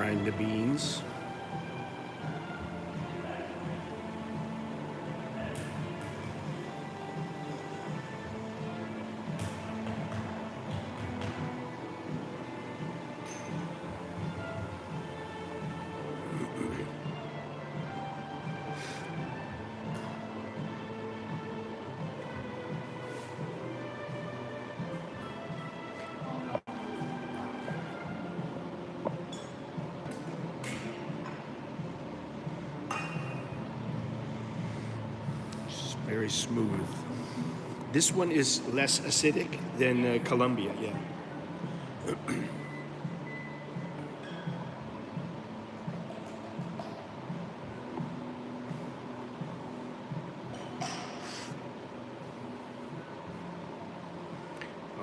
grind the beans. Very smooth. This one is less acidic than Colombia, yeah.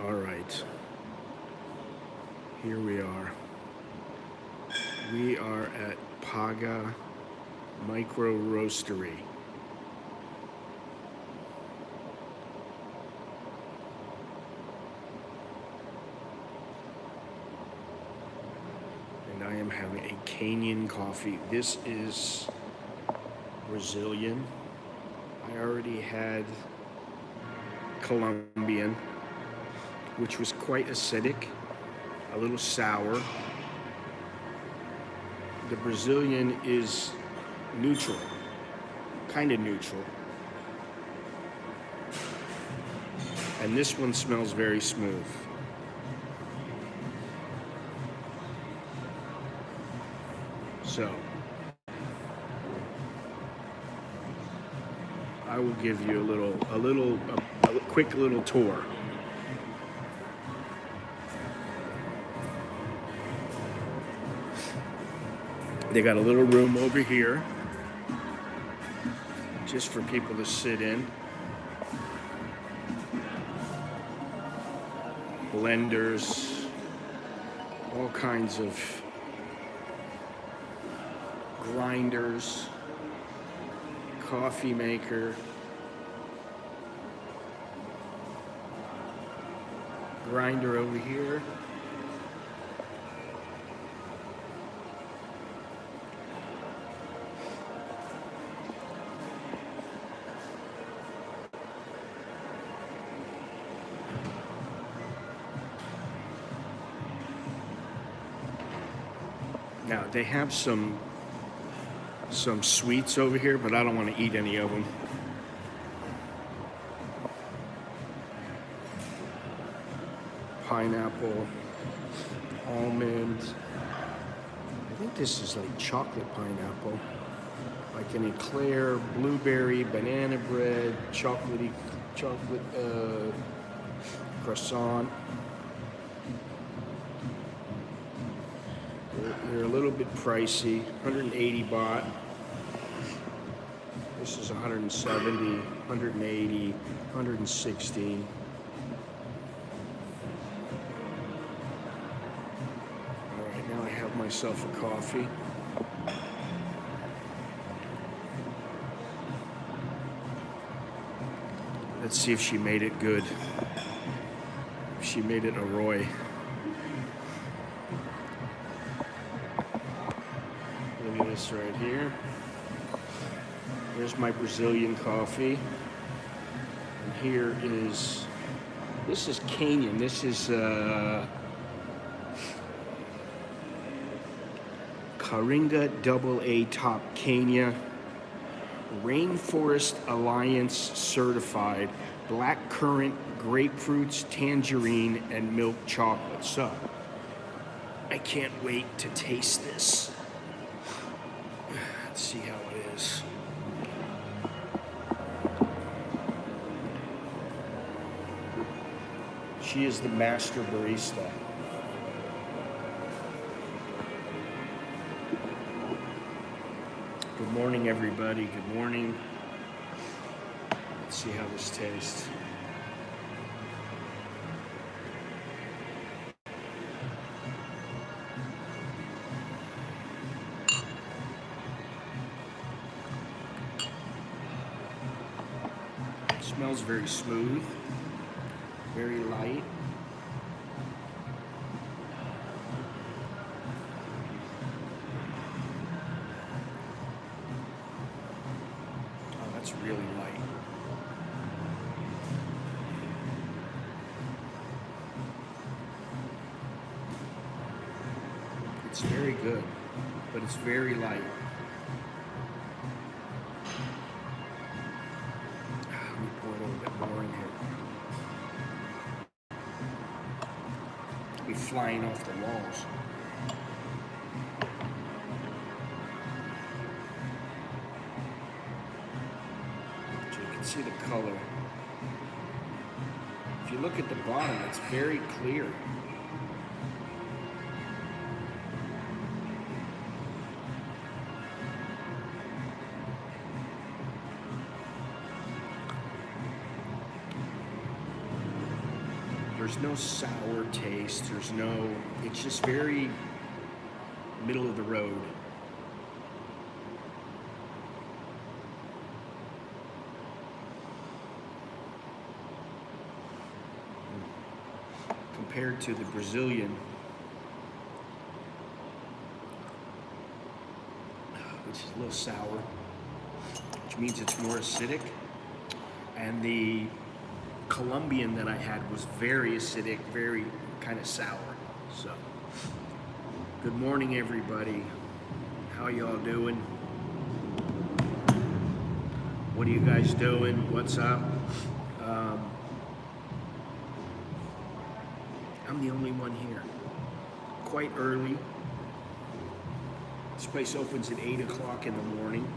All right. Here we are. We are at PAGA Microroastery. I am having a Kenyan coffee. This is Brazilian. I already had Colombian, which was quite acidic, a little sour. The Brazilian is neutral, kind of neutral. And this one smells very smooth. So, I will give you a quick little tour. They got a little room over here, just for people to sit in. Blenders, all kinds of grinders, coffee maker, grinder over here. Now they have some sweets over here, but I don't want to eat any of them. Pineapple, almond. I think this is like chocolate pineapple. Like an eclair, blueberry, banana bread, chocolate croissant. They're a little bit pricey, 180 baht. This is 170, 180, 160. All right, now I have myself a coffee. Let's see if she made it good. If she made it a Roy. Look at this right here. Here's my Brazilian coffee. And here is, this is Kenyan. This is Karinga AA Top Kenya. Rainforest Alliance certified black currant, grapefruits, tangerine, and milk chocolate. So, I can't wait to taste this. Let's see how it is. She is the master barista. Good morning, everybody. Good morning. Let's see how this tastes. It smells very smooth, very light. It's very good, but it's very light. Let me pour a little bit more in here. It'll be flying off the walls. So you can see the color. If you look at the bottom, it's very clear. There's no sour taste, it's just very middle of the road. Compared to the Brazilian, which is a little sour, which means it's more acidic, and the Colombian that I had was very acidic, very kind of sour. So, good morning, everybody. How y'all doing? What are you guys doing? What's up? I'm the only one here. Quite early. This place opens at 8 o'clock in the morning.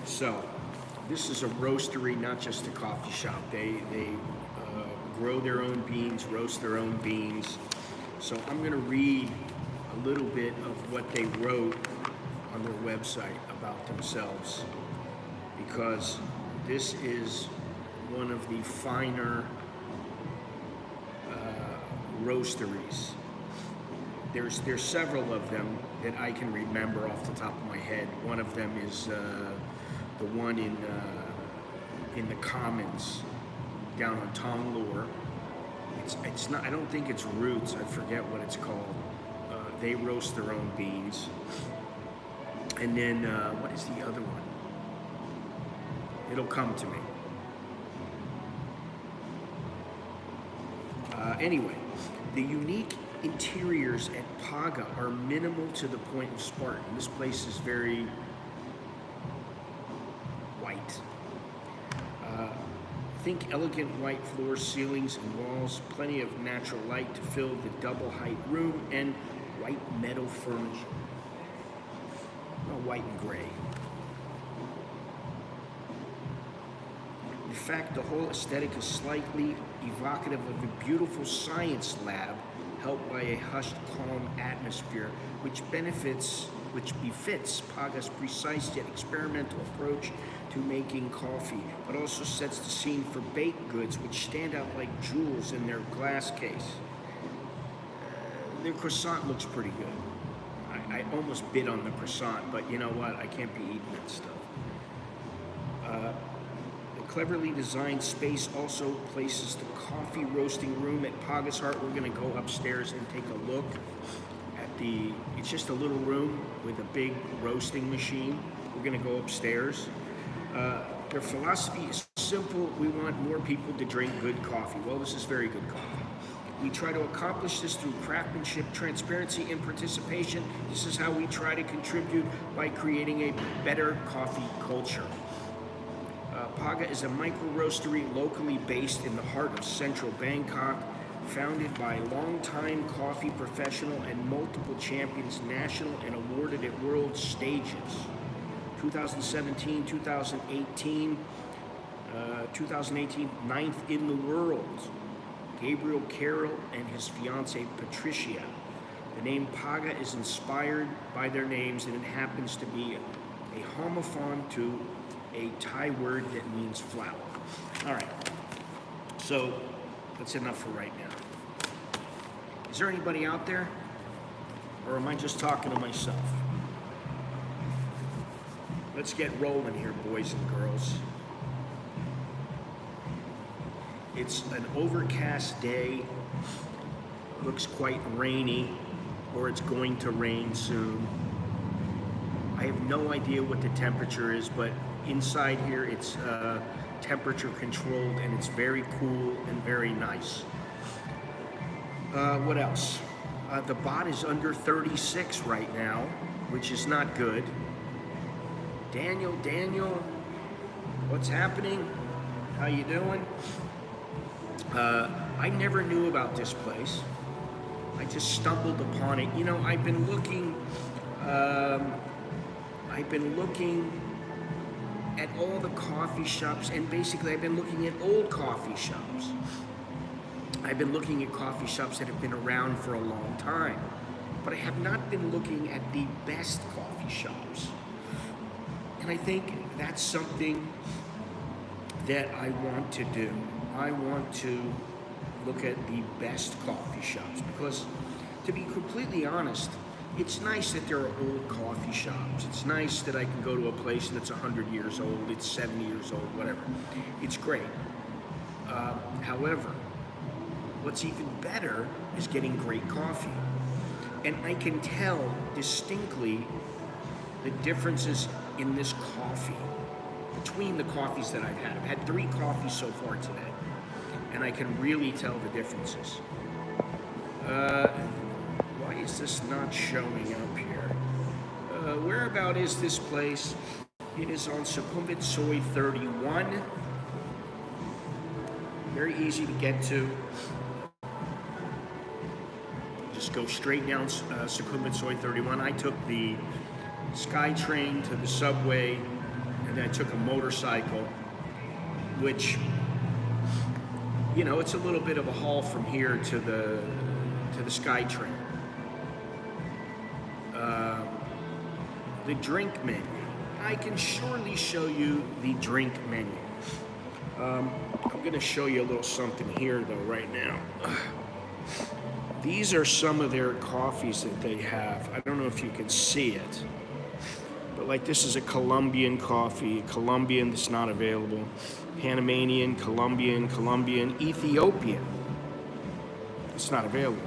So, this is a roastery, not just a coffee shop. They grow their own beans, roast their own beans. So I'm going to read a little bit of what they wrote on their website about themselves, because this is one of the finer roasteries. There's several of them that I can remember off the top of my head. One of them is the one in the Commons down on Tonglore. It's not. I don't think it's Roots. I forget what it's called. They roast their own beans. And then what is the other one? It'll come to me. Anyway, the unique interiors at PAGA are minimal to the point of Spartan. This place is very white. Think elegant white floors, ceilings, and walls, plenty of natural light to fill the double height room, and white metal furniture. Well, white and gray. In fact, the whole aesthetic is slightly evocative of a beautiful science lab helped by a hushed, calm atmosphere, which befits PAGA's precise yet experimental approach to making coffee, but also sets the scene for baked goods, which stand out like jewels in their glass case. Their croissant looks pretty good. I almost bit on the croissant, but you know what? I can't be eating that stuff. The cleverly designed space also places the coffee roasting room at PAGA's heart. We're going to go upstairs and take a look at it's just a little room with a big roasting machine. We're going to go upstairs. Their philosophy is simple. We want more people to drink good coffee. Well, this is very good coffee. We try to accomplish this through craftsmanship, transparency, and participation. This is how we try to contribute by creating a better coffee culture. PAGA is a micro-roastery locally based in the heart of central Bangkok, founded by longtime coffee professional and multiple champions, national and awarded at world stages. 2017, 2018, 9th in the world. Gabriel Carroll and his fiancée Patricia. The name PAGA is inspired by their names, and it happens to be a homophone to a Thai word that means flower. All right, so that's enough for right now. Is there anybody out there, or am I just talking to myself? Let's get rolling here, boys and girls. It's an overcast day. Looks quite rainy, or it's going to rain soon. I have no idea what the temperature is, but inside here it's temperature controlled, and it's very cool and very nice. What else? The baht is under 36 right now, which is not good. Daniel, what's happening? How you doing? I never knew about this place. I just stumbled upon it. You know, I've been looking at all the coffee shops, and basically I've been looking at old coffee shops. I've been looking at coffee shops that have been around for a long time, but I have not been looking at the best coffee shops. And I think that's something that I want to do. I want to look at the best coffee shops because, to be completely honest, it's nice that there are old coffee shops. It's nice that I can go to a place that's 100 years old, it's 70 years old, whatever. It's great. However, what's even better is getting great coffee. And I can tell distinctly the differences in this coffee between the coffees that I've had. I've had 3 coffees so far today, and I can really tell the differences. Why is this not showing up here? Whereabout is this place? It is on Sukhumvit Soy 31. Very easy to get to. Just go straight down Sukhumvit Soy 31. I took the SkyTrain to the subway, and then I took a motorcycle, which, you know, it's a little bit of a haul from here to the SkyTrain. The drink menu. I can surely show you the drink menu. I'm going to show you a little something here, though, right now. These are some of their coffees that they have. I don't know if you can see it, but like this is a Colombian coffee, Colombian that's not available, Panamanian, Colombian, Ethiopian, it's not available,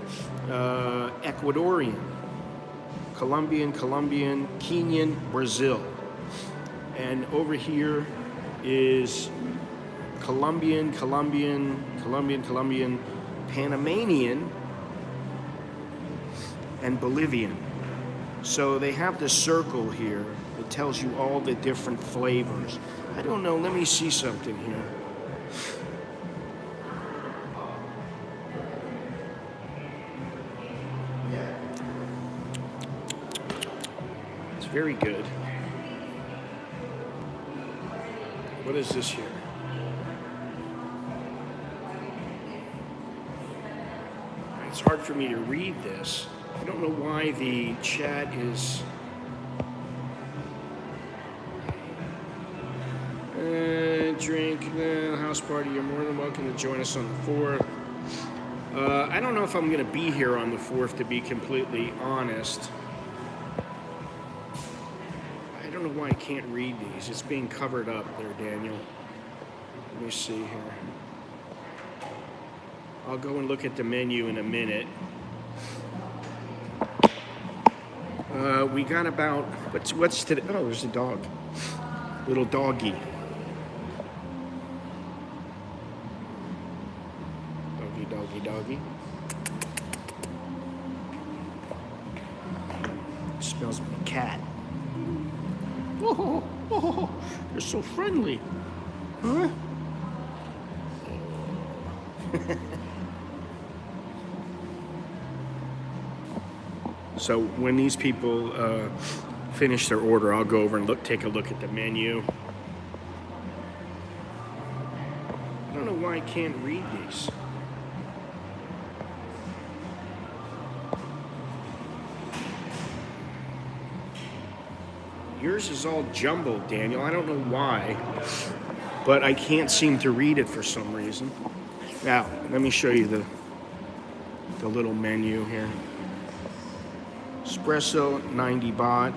Ecuadorian, Colombian, Kenyan, Brazil, and over here is Colombian, Panamanian, and Bolivian. So they have this circle here that tells you all the different flavors. I don't know, let me see something here. It's very good. What is this here? It's hard for me to read this. I don't know why the chat is... drink, house party, you're more than welcome to join us on the 4th. I don't know if I'm going to be here on the 4th, to be completely honest. I don't know why I can't read these. It's being covered up there, Daniel. Let me see here. I'll go and look at the menu in a minute. We got about, what's today? Oh, there's a dog. Little doggy. Doggy. Smells like a cat. Oh, they're so friendly. Huh? So when these people finish their order, I'll go over and take a look at the menu. I don't know why I can't read these. Yours is all jumbled, Daniel. I don't know why, but I can't seem to read it for some reason. Now, let me show you the little menu here. Espresso, 90 baht.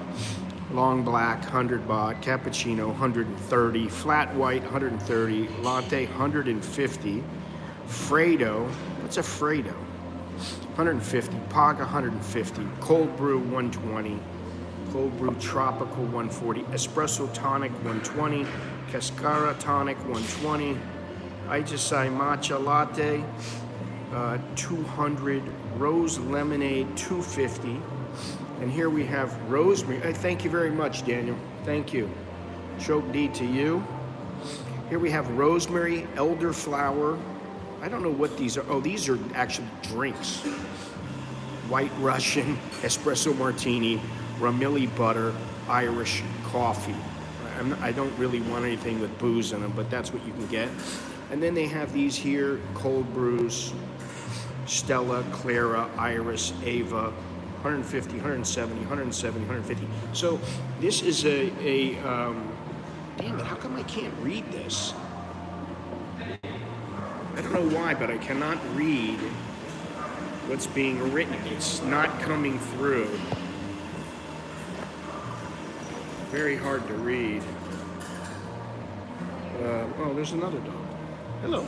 Long black, 100 baht. Cappuccino, 130. Flat white, 130. Latte, 150. Fredo, what's a Fredo? 150. PAGA, 150. Cold brew, 120. Cold brew tropical, 140. Espresso tonic, 120. Cascara tonic, 120. Ajisai matcha latte, 200. Rose lemonade, 250. And here we have rosemary. Thank you very much, Daniel. Thank you. Choke D to you. Here we have rosemary, elderflower. I don't know what these are. Oh, these are actually drinks. White Russian, espresso martini, Ramilli butter, Irish coffee. I don't really want anything with booze in them, but that's what you can get. And then they have these here, cold brews, Stella, Clara, Iris, Ava, 150, 170, 170, 150. So this is damn it, how come I can't read this? I don't know why, but I cannot read what's being written. It's not coming through. Very hard to read. Oh, there's another dog. Hello.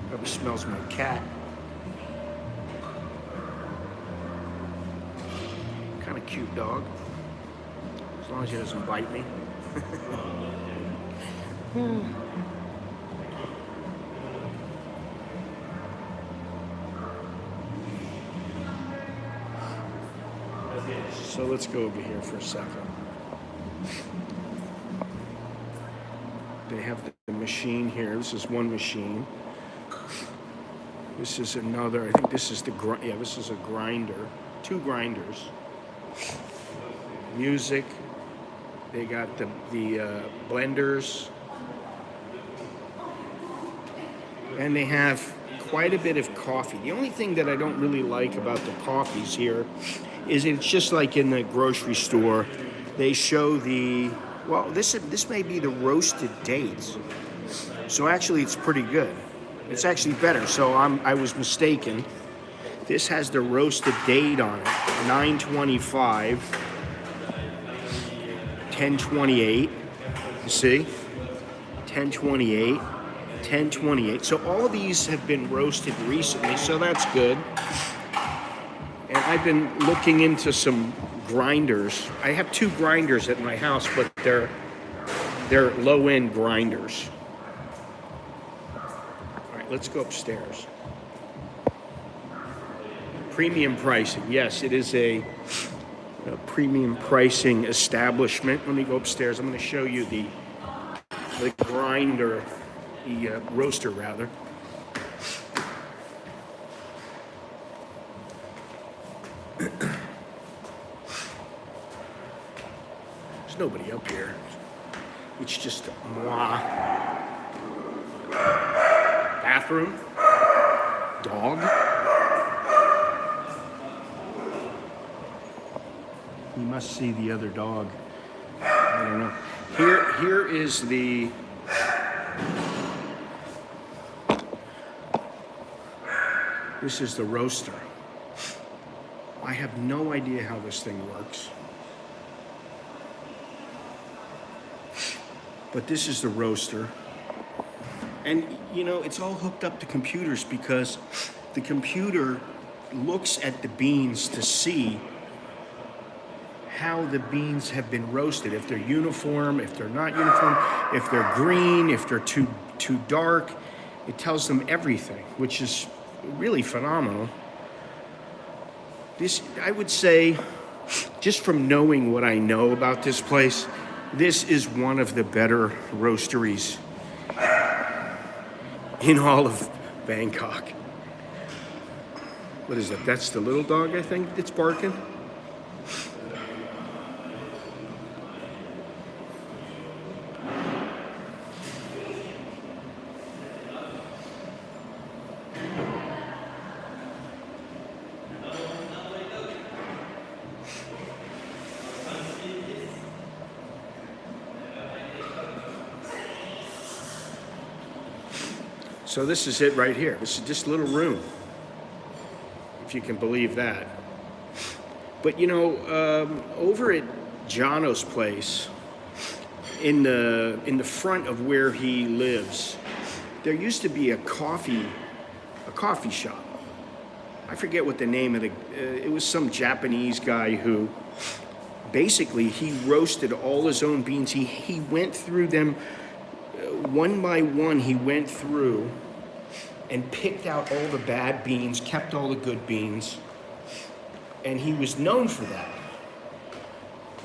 Probably smells my cat. Kind of cute dog. As long as he doesn't bite me. So let's go over here for a second. They have the machine here. This is one machine. This is another. I think this is this is a grinder. 2 grinders. Music. They got the blenders. And they have quite a bit of coffee. The only thing that I don't really like about the coffees here is it's just like in the grocery store. They show this may be the roasted dates. So actually it's pretty good. It's actually better. So I was mistaken. This has the roasted date on it. 925, 1028. You see? 1028, 1028. So all these have been roasted recently, so that's good. And I've been looking into some grinders. I have 2 grinders at my house, but they're low-end grinders. All right, let's go upstairs. Premium pricing. Yes, it is a premium pricing establishment. Let me go upstairs. I'm going to show you the grinder, the roaster rather. There's nobody up here. It's just moi. Bathroom. Dog. You must see the other dog. I don't know. Here is the this is the roaster. I have no idea how this thing works. But this is the roaster. And you know, it's all hooked up to computers because the computer looks at the beans to see how the beans have been roasted, if they're uniform, if they're not uniform, if they're green, if they're too dark. It tells them everything, which is really phenomenal. This, I would say, just from knowing what I know about this place, this is one of the better roasteries in all of Bangkok. What is that? That's the little dog, I think, that's barking. So this is it right here. This is this little room, if you can believe that. But you know, over at Jono's place, in the front of where he lives, there used to be a coffee shop. I forget what the name of it was some Japanese guy who basically he roasted all his own beans. He went through them one by one. He went through and picked out all the bad beans, kept all the good beans, and he was known for that.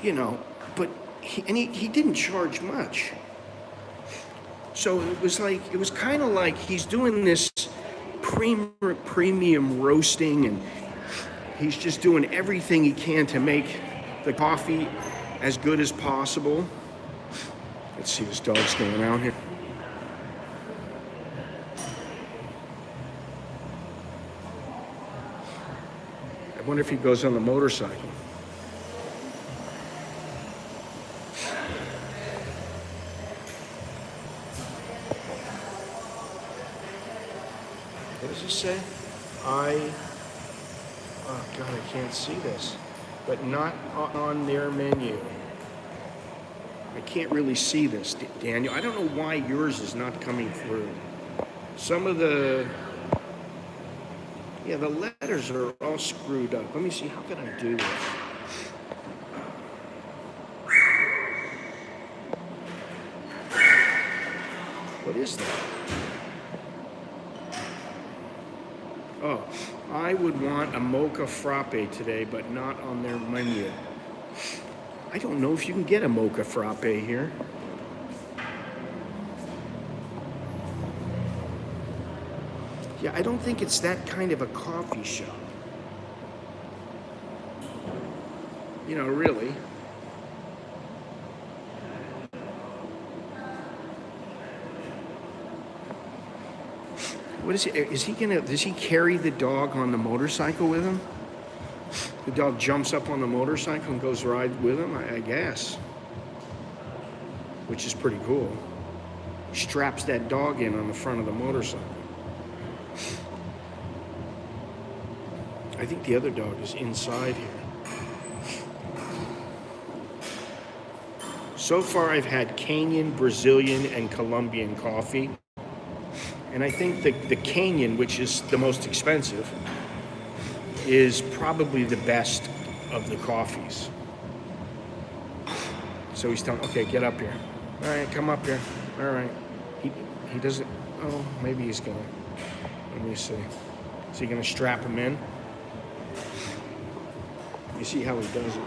You know, but he didn't charge much. So it was kind of like he's doing this premium roasting, and he's just doing everything he can to make the coffee as good as possible. Let's see, this dog's going around here. I wonder if he goes on the motorcycle. What does it say? Oh God, I can't see this. But not on their menu. I can't really see this, Daniel. I don't know why yours is not coming through. Some of the letters are all screwed up. Let me see, how can I do this? What is that? Oh, I would want a mocha frappe today, but not on their menu. I don't know if you can get a mocha frappe here. Yeah, I don't think it's that kind of a coffee shop. You know, really. What is he? Does he carry the dog on the motorcycle with him? The dog jumps up on the motorcycle and goes ride with him, I guess. Which is pretty cool. Straps that dog in on the front of the motorcycle. I think the other dog is inside here. So far I've had Kenyan, Brazilian, and Colombian coffee. And I think the Kenyan, which is the most expensive, is probably the best of the coffees. So he's telling, okay, get up here. All right, come up here. All right. He doesn't, oh, maybe he's gonna, let me see. Is he gonna strap him in? You see how he does it.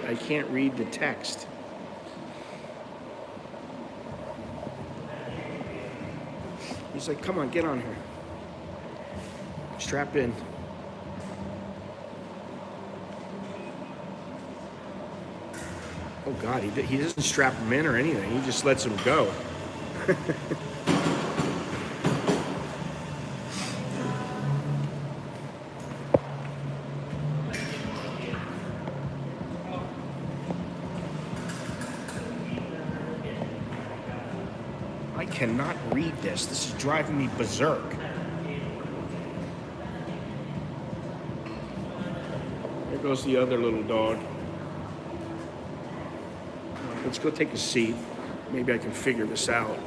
I can't read the text. He's like, come on, get on here. Strap in. Oh God, he doesn't strap him in or anything. He just lets him go. I cannot read this. This is driving me berserk. There goes the other little dog. Let's go take a seat. Maybe I can figure this out.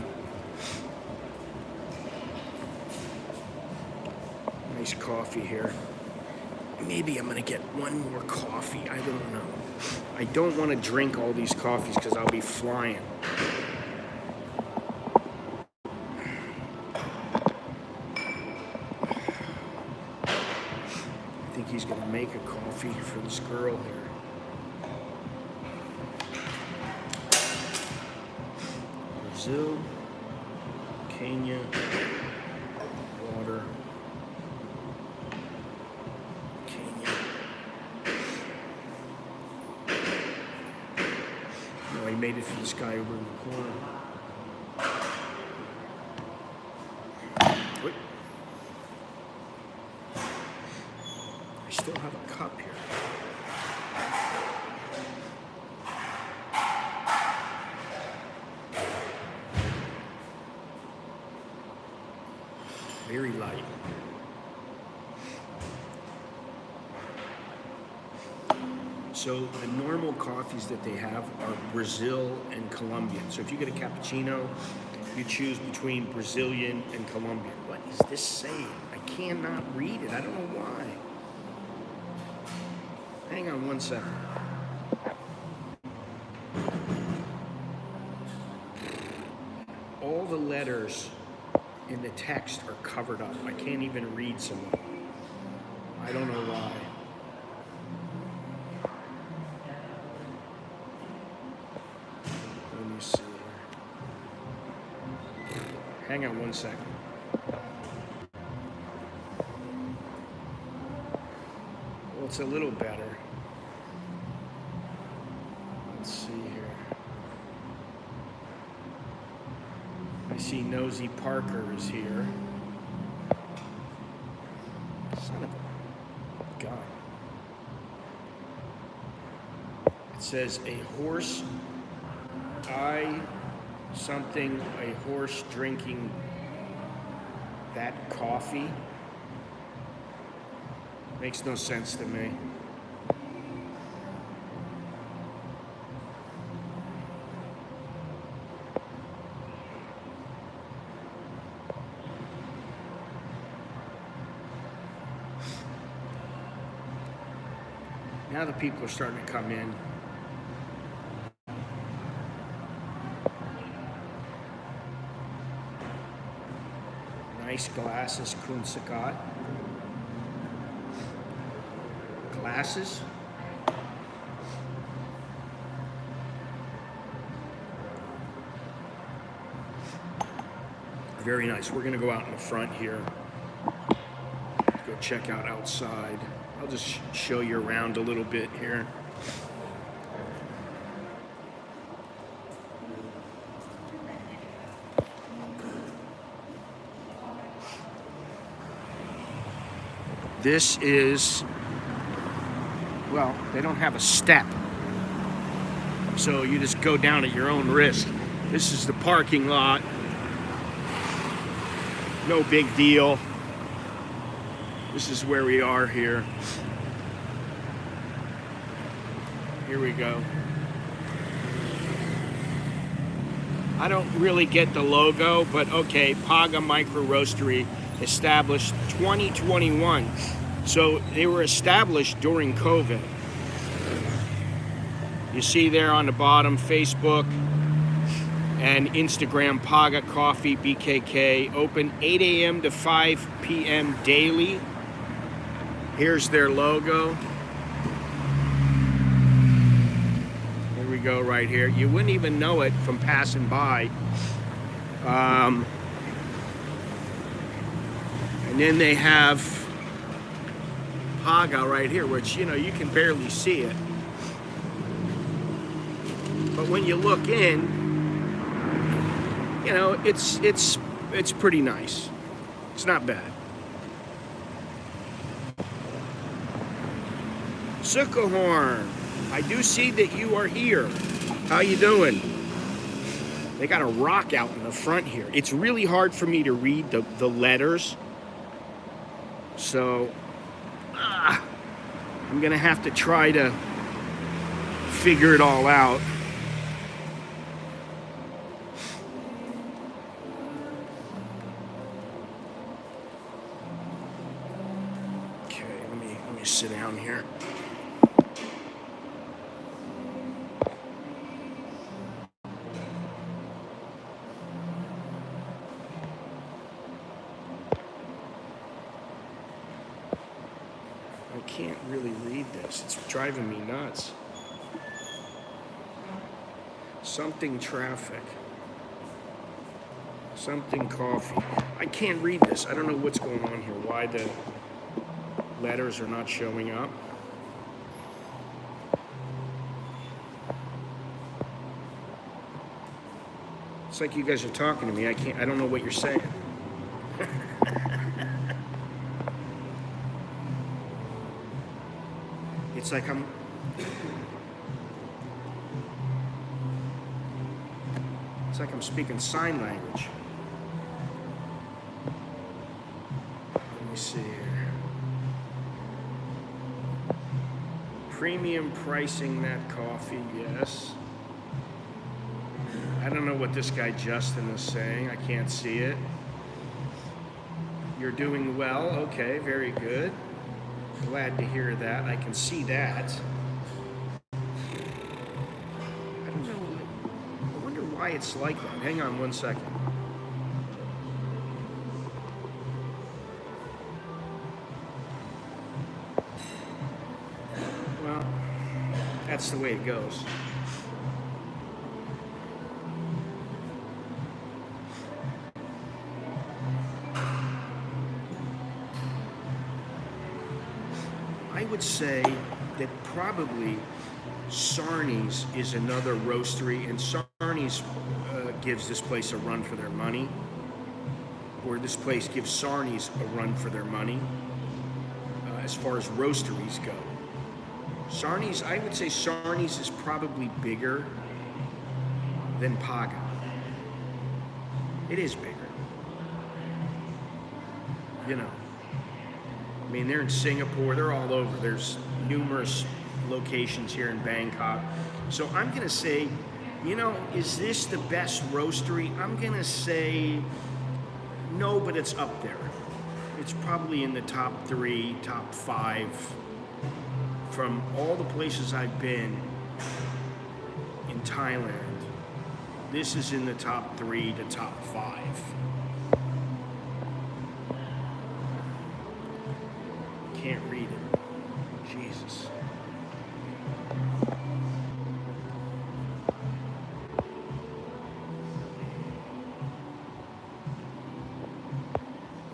Nice coffee here. Maybe I'm gonna get one more coffee. I don't know. I don't want to drink all these coffees because I'll be flying. I think he's gonna make a coffee for this girl here. Brazil, Kenya, water, Kenya. No, I made it for this guy over in the corner. Wait. I still have a cup here. Very light. So the normal coffees that they have are Brazil and Colombian. So if you get a cappuccino, you choose between Brazilian and Colombian. What is this saying? I cannot read it. I don't know why. Hang on one second. All the letters in the text are covered up. I can't even read some of them. I don't know why. Let me see here. Hang on one second. Well, it's a little better. Let's see here. I see Nosy Parker is here. Son of a gun. It says a horse, a horse drinking that coffee. Makes no sense to me. Now the people are starting to come in. Nice glasses, Kunsakat. Glasses. Very nice. We're going to go out in the front here. Go check out outside. I'll just show you around a little bit here. This is, well, they don't have a step, so you just go down at your own risk. This is the parking lot. No big deal. This is where we are here. Here we go. I don't really get the logo, but okay, PAGA Microroastery, established 2021. So they were established during COVID. You see there on the bottom, Facebook and Instagram, PAGA Coffee BKK, open 8 a.m. to 5 p.m. daily. Here's their logo. Here we go right here. You wouldn't even know it from passing by. And then they have PAGA right here, which, you know, you can barely see it. But when you look in, you know, it's pretty nice. It's not bad. Sukhumvit, I do see that you are here. How you doing? They got a rock out in the front here. It's really hard for me to read the letters. So, I'm gonna have to try to figure it all out. Okay, let me sit down here. I can't really read this. It's driving me nuts. Something traffic. Something coffee. I can't read this. I don't know what's going on here. Why the letters are not showing up. It's like you guys are talking to me. I don't know what you're saying. It's like I'm speaking sign language. Premium pricing that coffee, yes. I don't know what this guy Justin is saying. I can't see it. You're doing well. Okay, very good. Glad to hear that. I can see that. I don't know. I wonder why it's like that. Hang on one second. Well, that's the way it goes. I would say that probably Sarni's is another roastery, and Sarni's gives this place a run for their money, or this place gives Sarni's a run for their money as far as roasteries go. Sarni's, I would say Sarni's is probably bigger than PAGA. It is bigger. You know. I mean, they're in Singapore, they're all over. There's numerous locations here in Bangkok. So I'm gonna say, you know, is this the best roastery? I'm gonna say no, but it's up there. It's probably in the top 3, top 5. From all the places I've been in Thailand, this is in the top 3 to top 5. Can't read it. Jesus.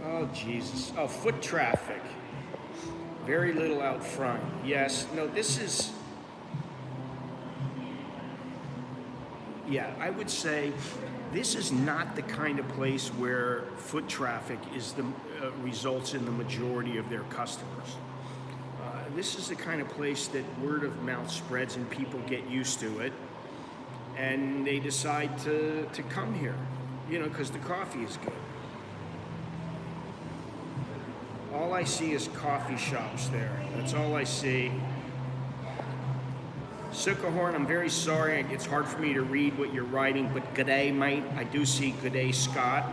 Oh, Jesus. Oh, foot traffic. Very little out front. Yes. No, this is... Yeah, I would say this is not the kind of place where foot traffic is the results in the majority of their customers. This is the kind of place that word of mouth spreads and people get used to it, and they decide to come here, you know, because the coffee is good. All I see is coffee shops there. That's all I see. Sukhumvit, I'm very sorry. It's hard for me to read what you're writing, but g'day, mate. I do see g'day, Scott.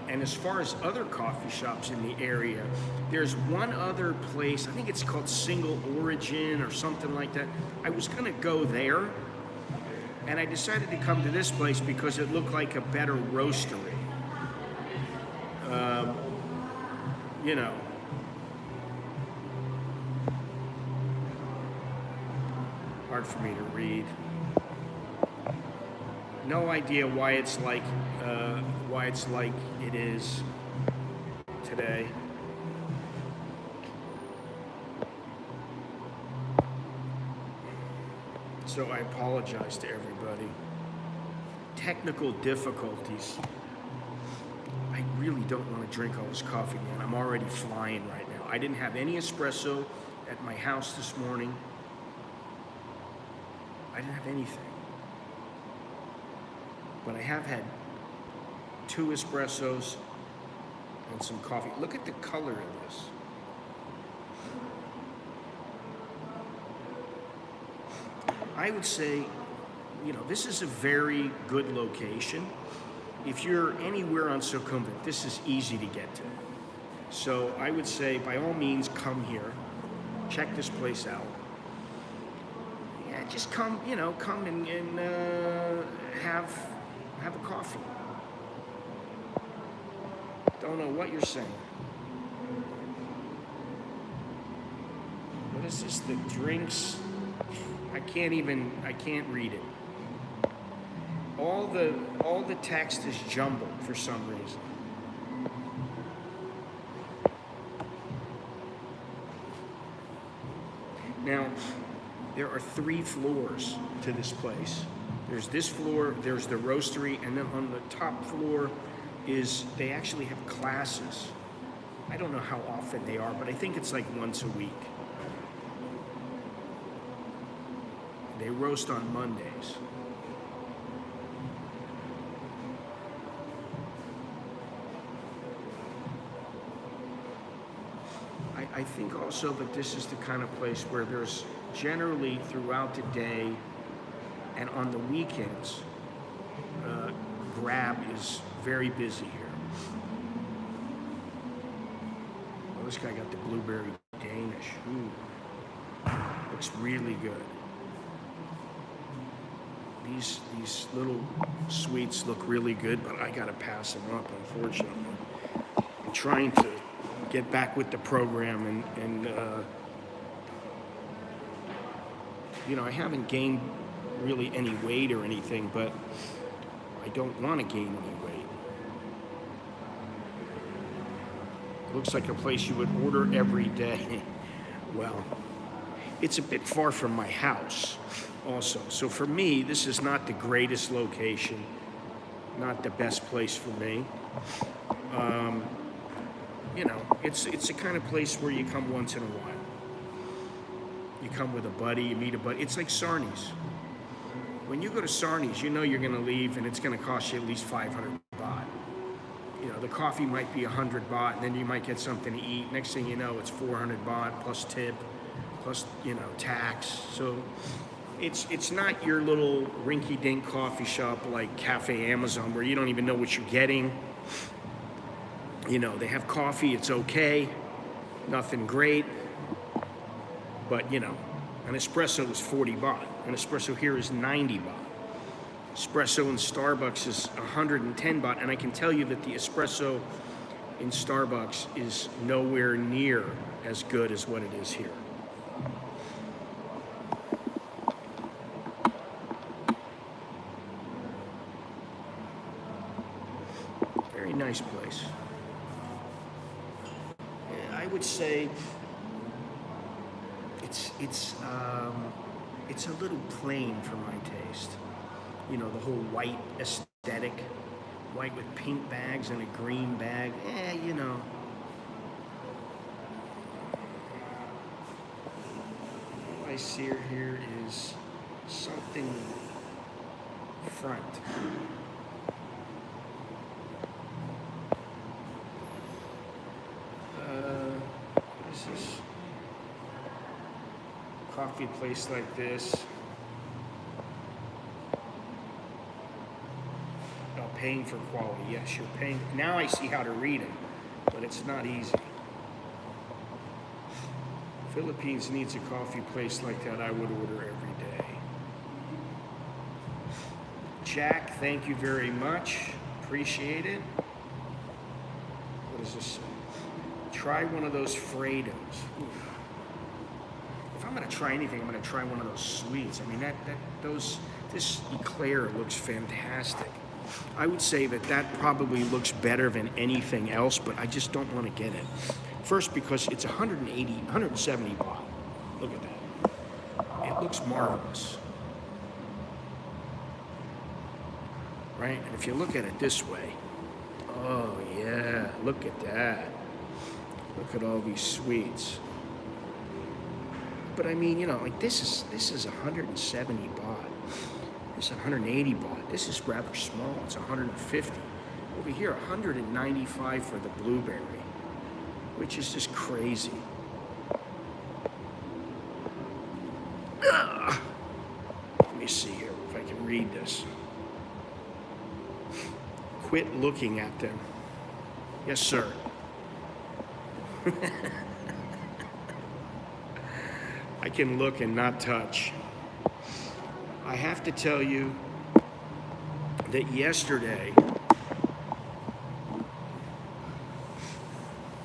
And as far as other coffee shops in the area, there's one other place, I think it's called Single Origin or something like that. I was gonna go there, and I decided to come to this place because it looked like a better roastery. You know. Hard for me to read. No idea why it's like it is today. So I apologize to everybody. Technical difficulties. I really don't want to drink all this coffee, man. I'm already flying right now. I didn't have any espresso at my house this morning. I didn't have anything. But I have had 2 espressos and some coffee. Look at the color of this. I would say, you know, this is a very good location. If you're anywhere on Sukhumvit, this is easy to get to. So I would say, by all means, come here. Check this place out. Yeah, just come, you know, come and have a coffee. Don't know what you're saying. What is this? The drinks? I can't read it. All the text is jumbled for some reason. Now, there are 3 floors to this place. There's this floor, there's the roastery, and then on the top floor they actually have classes. I don't know how often they are, but I think it's like once a week. They roast on Mondays. I think also that this is the kind of place where there's generally throughout the day and on the weekends, Grab is very busy here. Well, this guy got the blueberry Danish. Ooh, looks really good. These little sweets look really good, but I gotta pass them up, unfortunately. I'm trying to get back with the program, and you know, I haven't gained really any weight or anything, but I don't want to gain any weight. Looks like a place you would order every day. Well, it's a bit far from my house also. So for me, this is not the greatest location, not the best place for me. You know, it's the kind of place where you come once in a while. You come with a buddy, you meet a buddy. It's like Sarni's. When you go to Sarni's, you know you're going to leave and it's going to cost you at least 500 baht. You know, the coffee might be 100 baht, and then you might get something to eat. Next thing you know, it's 400 baht plus tip, plus, you know, tax. So it's not your little rinky-dink coffee shop like Cafe Amazon where you don't even know what you're getting. You know, they have coffee, it's okay, nothing great, but you know, an espresso is 40 baht. An espresso here is 90 baht. Espresso in Starbucks is 110 baht, and I can tell you that the espresso in Starbucks is nowhere near as good as what it is here. Very nice place. I would say it's a little plain for my taste. You know, the whole white aesthetic, white with pink bags and a green bag. You know. All I see here is something front. This is a coffee place like this. Paying for quality. Yes, you're paying. Now I see how to read it, but it's not easy. Philippines needs a coffee place like that. I would order every day. Jack, thank you very much. Appreciate it. What does this say? Try one of those Fredos. Oof. If I'm going to try anything, I'm going to try one of those sweets. I mean, this eclair looks fantastic. I would say that probably looks better than anything else, but I just don't want to get it. First, because it's 170 baht. Look at that. It looks marvelous. Right? And if you look at it this way, oh yeah, look at that. Look at all these sweets. But I mean, you know, like this is 170 baht. This is 180 baht. This is rather small. It's 150. Over here, 195 for the blueberry, which is just crazy. Let me see here if I can read this. Quit looking at them. Yes, sir. I can look and not touch. I have to tell you that yesterday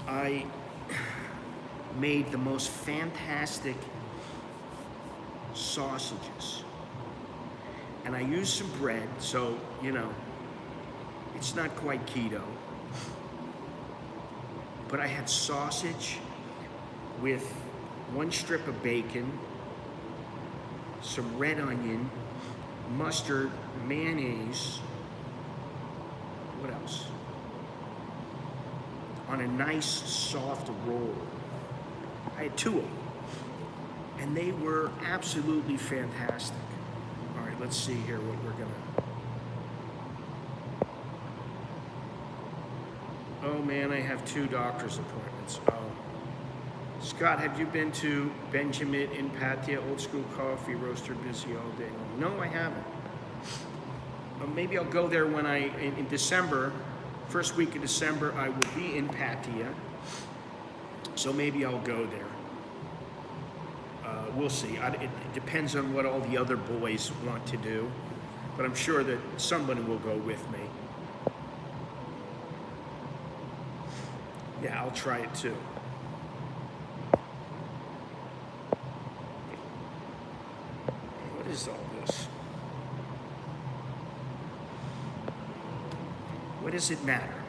I made the most fantastic sausages. And I used some bread, so, you know, it's not quite keto. But I had sausage with one strip of bacon, some red onion, mustard, mayonnaise. What else? On a nice soft roll. I had two of them. And they were absolutely fantastic. All right, let's see here what we're gonna... Oh man, I have 2 doctor's appointments. Oh. Scott, have you been to Benjamin in Pattaya, old school coffee roaster, busy all day long? No, I haven't. Maybe I'll go there when in December, first week of December, I will be in Pattaya. So maybe I'll go there. We'll see. It depends on what all the other boys want to do. But I'm sure that somebody will go with me. Yeah, I'll try it too. What is all this? What does it matter?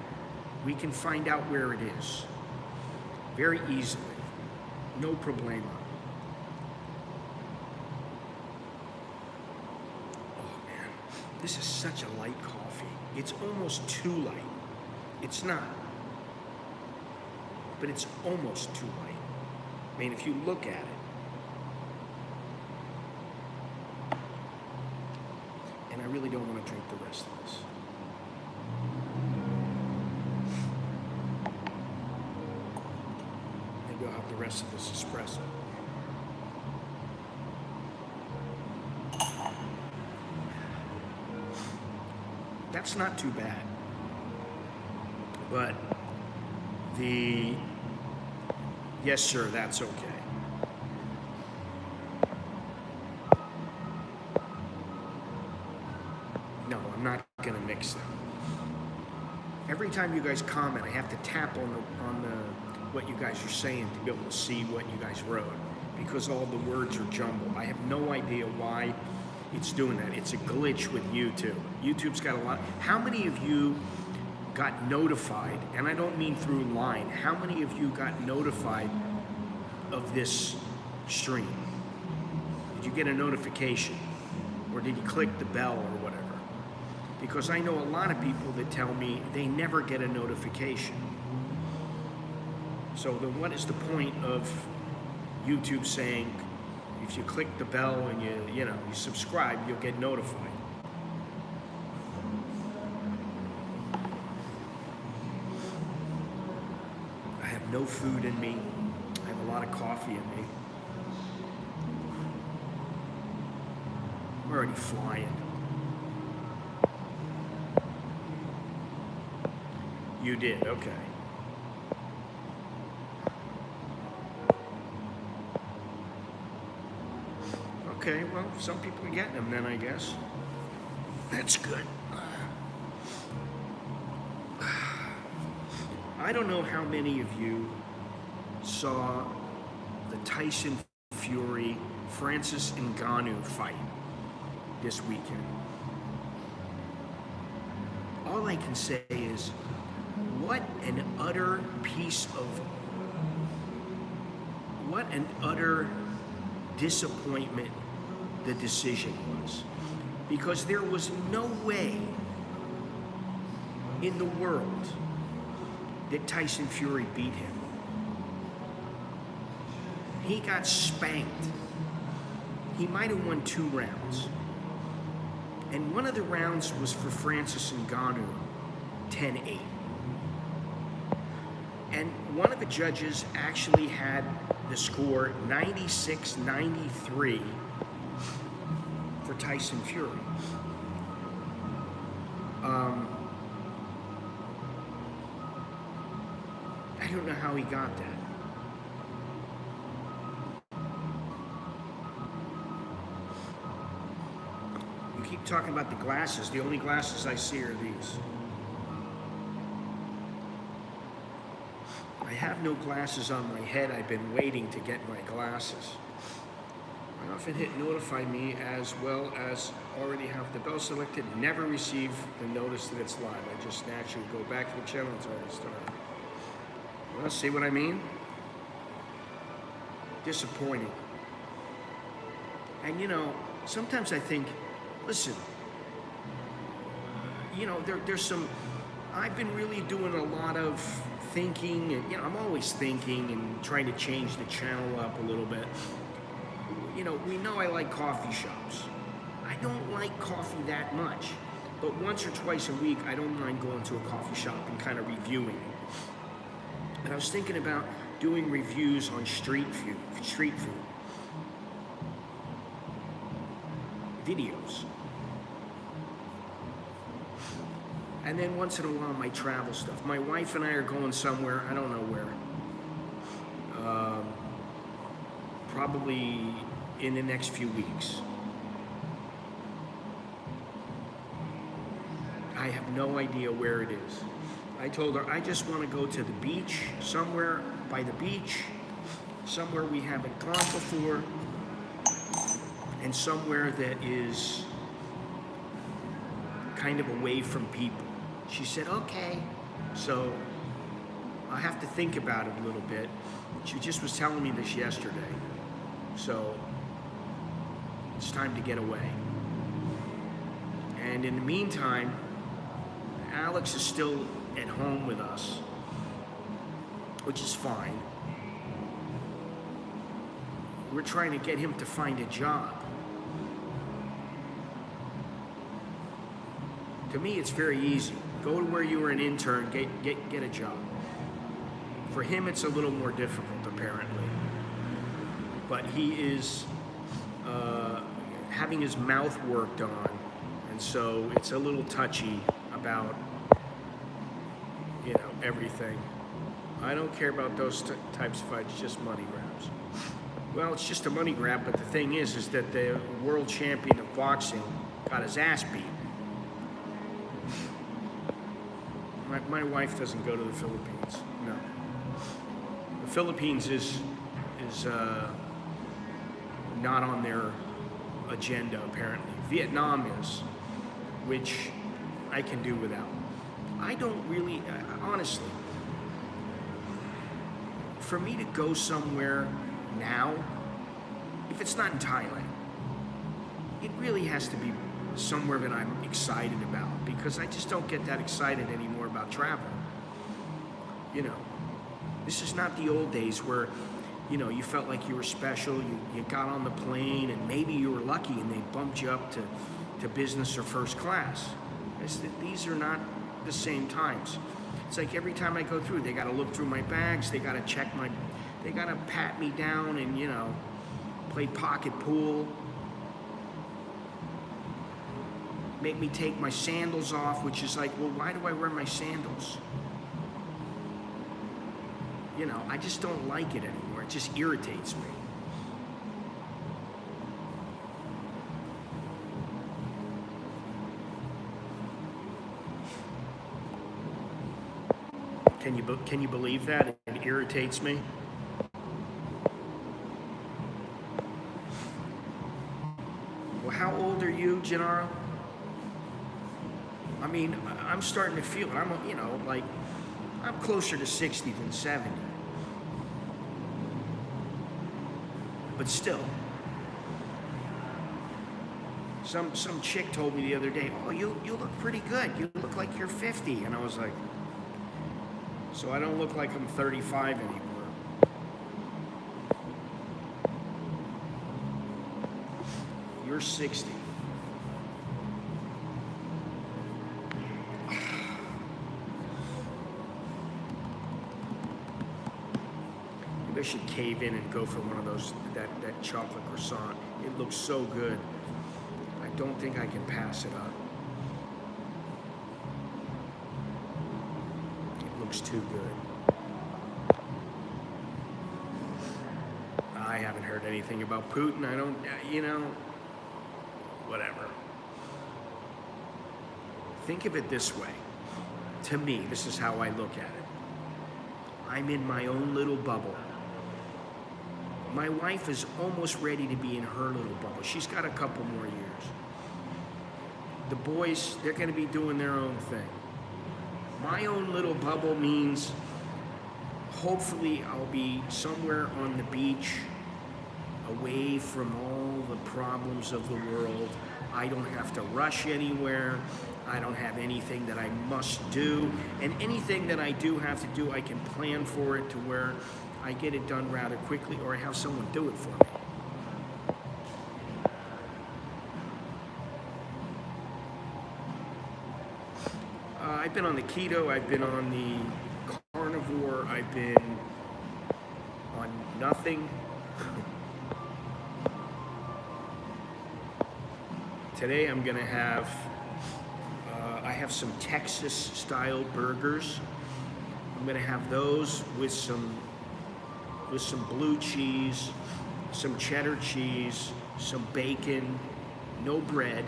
We can find out where it is very easily. No problema. Oh man, this is such a light coffee. It's almost too light. It's not, but it's almost too light. I mean, if you look at it, and I really don't want to drink the rest of this. Maybe I'll have the rest of this espresso. That's not too bad. But yes sir, that's okay. No, I'm not gonna mix them. Every time you guys comment, I have to tap on what you guys are saying to be able to see what you guys wrote, because all the words are jumbled. I have no idea why it's doing that. It's a glitch with YouTube. YouTube's got a lot. How many of you got notified, and I don't mean through line, how many of you got notified of this stream? Did you get a notification? Or did you click the bell or whatever? Because I know a lot of people that tell me they never get a notification. So then what is the point of YouTube saying if you click the bell and you subscribe, you'll get notified? I have no food in me. I have a lot of coffee in me. I'm already flying. You did, okay. Okay, well, some people are getting them then, I guess. That's good. I don't know how many of you saw the Tyson Fury Francis Ngannou fight this weekend. All I can say is, what an utter disappointment the decision was. Because there was no way in the world that Tyson Fury beat him. He got spanked. He might have won 2 rounds. And one of the rounds was for Francis Ngannou, 10-8. And one of the judges actually had the score 96-93 for Tyson Fury. I don't know how he got that. You keep talking about the glasses. The only glasses I see are these. I have no glasses on my head. I've been waiting to get my glasses. I often hit notify me as well as already have the bell selected. Never receive the notice that it's live. I just naturally go back to the channel. It's already started. Well, see what I mean? Disappointing. And sometimes I think, listen, there's some, I've been really doing a lot of thinking, and I'm always thinking and trying to change the channel up a little bit. We know I like coffee shops. I don't like coffee that much, but once or twice a week, I don't mind going to a coffee shop and kind of reviewing it. And I was thinking about doing reviews on street food videos. And then once in a while, my travel stuff. My wife and I are going somewhere, I don't know where. Probably in the next few weeks. I have no idea where it is. I told her I just want to go to the beach, somewhere by the beach, somewhere we haven't gone before, and somewhere that is kind of away from people. She said, okay. So I have to think about it a little bit. She just was telling me this yesterday. So it's time to get away. And in the meantime, Alex is still at home with us, which is fine. We're trying to get him to find a job. To me, it's very easy. Go to where you were an intern, get a job. For him, it's a little more difficult, apparently. But he is having his mouth worked on, and so it's a little touchy about, everything. I don't care about those types of fights, just money grabs. Well, it's just a money grab, but the thing is that the world champion of boxing got his ass beat. My wife doesn't go to the Philippines. No. The Philippines is not on their agenda, apparently. Vietnam is, which I can do without. I don't really, honestly, for me to go somewhere now, if it's not in Thailand, it really has to be somewhere that I'm excited about, because I just don't get that excited anymore about travel. This is not the old days where, you felt like you were special, you got on the plane, and maybe you were lucky and they bumped you up to business or first class. These are not the same times. It's like every time I go through, they got to look through my bags, they got to they got to pat me down and, play pocket pool, make me take my sandals off, which is like, well, why do I wear my sandals? I just don't like it anymore. It just irritates me. Can you believe that? It irritates me. Well, how old are you, Gennaro? I mean, I'm starting to feel it. I'm closer to 60 than 70. But still, some chick told me the other day, oh, you look pretty good. You look like you're 50. And I was like, so I don't look like I'm 35 anymore. You're 60. Maybe I should cave in and go for one of those, that chocolate croissant. It looks so good. I don't think I can pass it up. Too good. I haven't heard anything about Putin. I don't, whatever. Think of it this way. To me, this is how I look at it. I'm in my own little bubble. My wife is almost ready to be in her little bubble. She's got a couple more years. The boys, they're going to be doing their own thing. My own little bubble means hopefully I'll be somewhere on the beach, away from all the problems of the world. I don't have to rush anywhere. I don't have anything that I must do. And anything that I do have to do, I can plan for it to where I get it done rather quickly, or I have someone do it for me. I've been on the keto, I've been on the carnivore, I've been nothing. Today I'm gonna have, I have some Texas style burgers. I'm gonna have those with some blue cheese, some cheddar cheese, some bacon, no bread.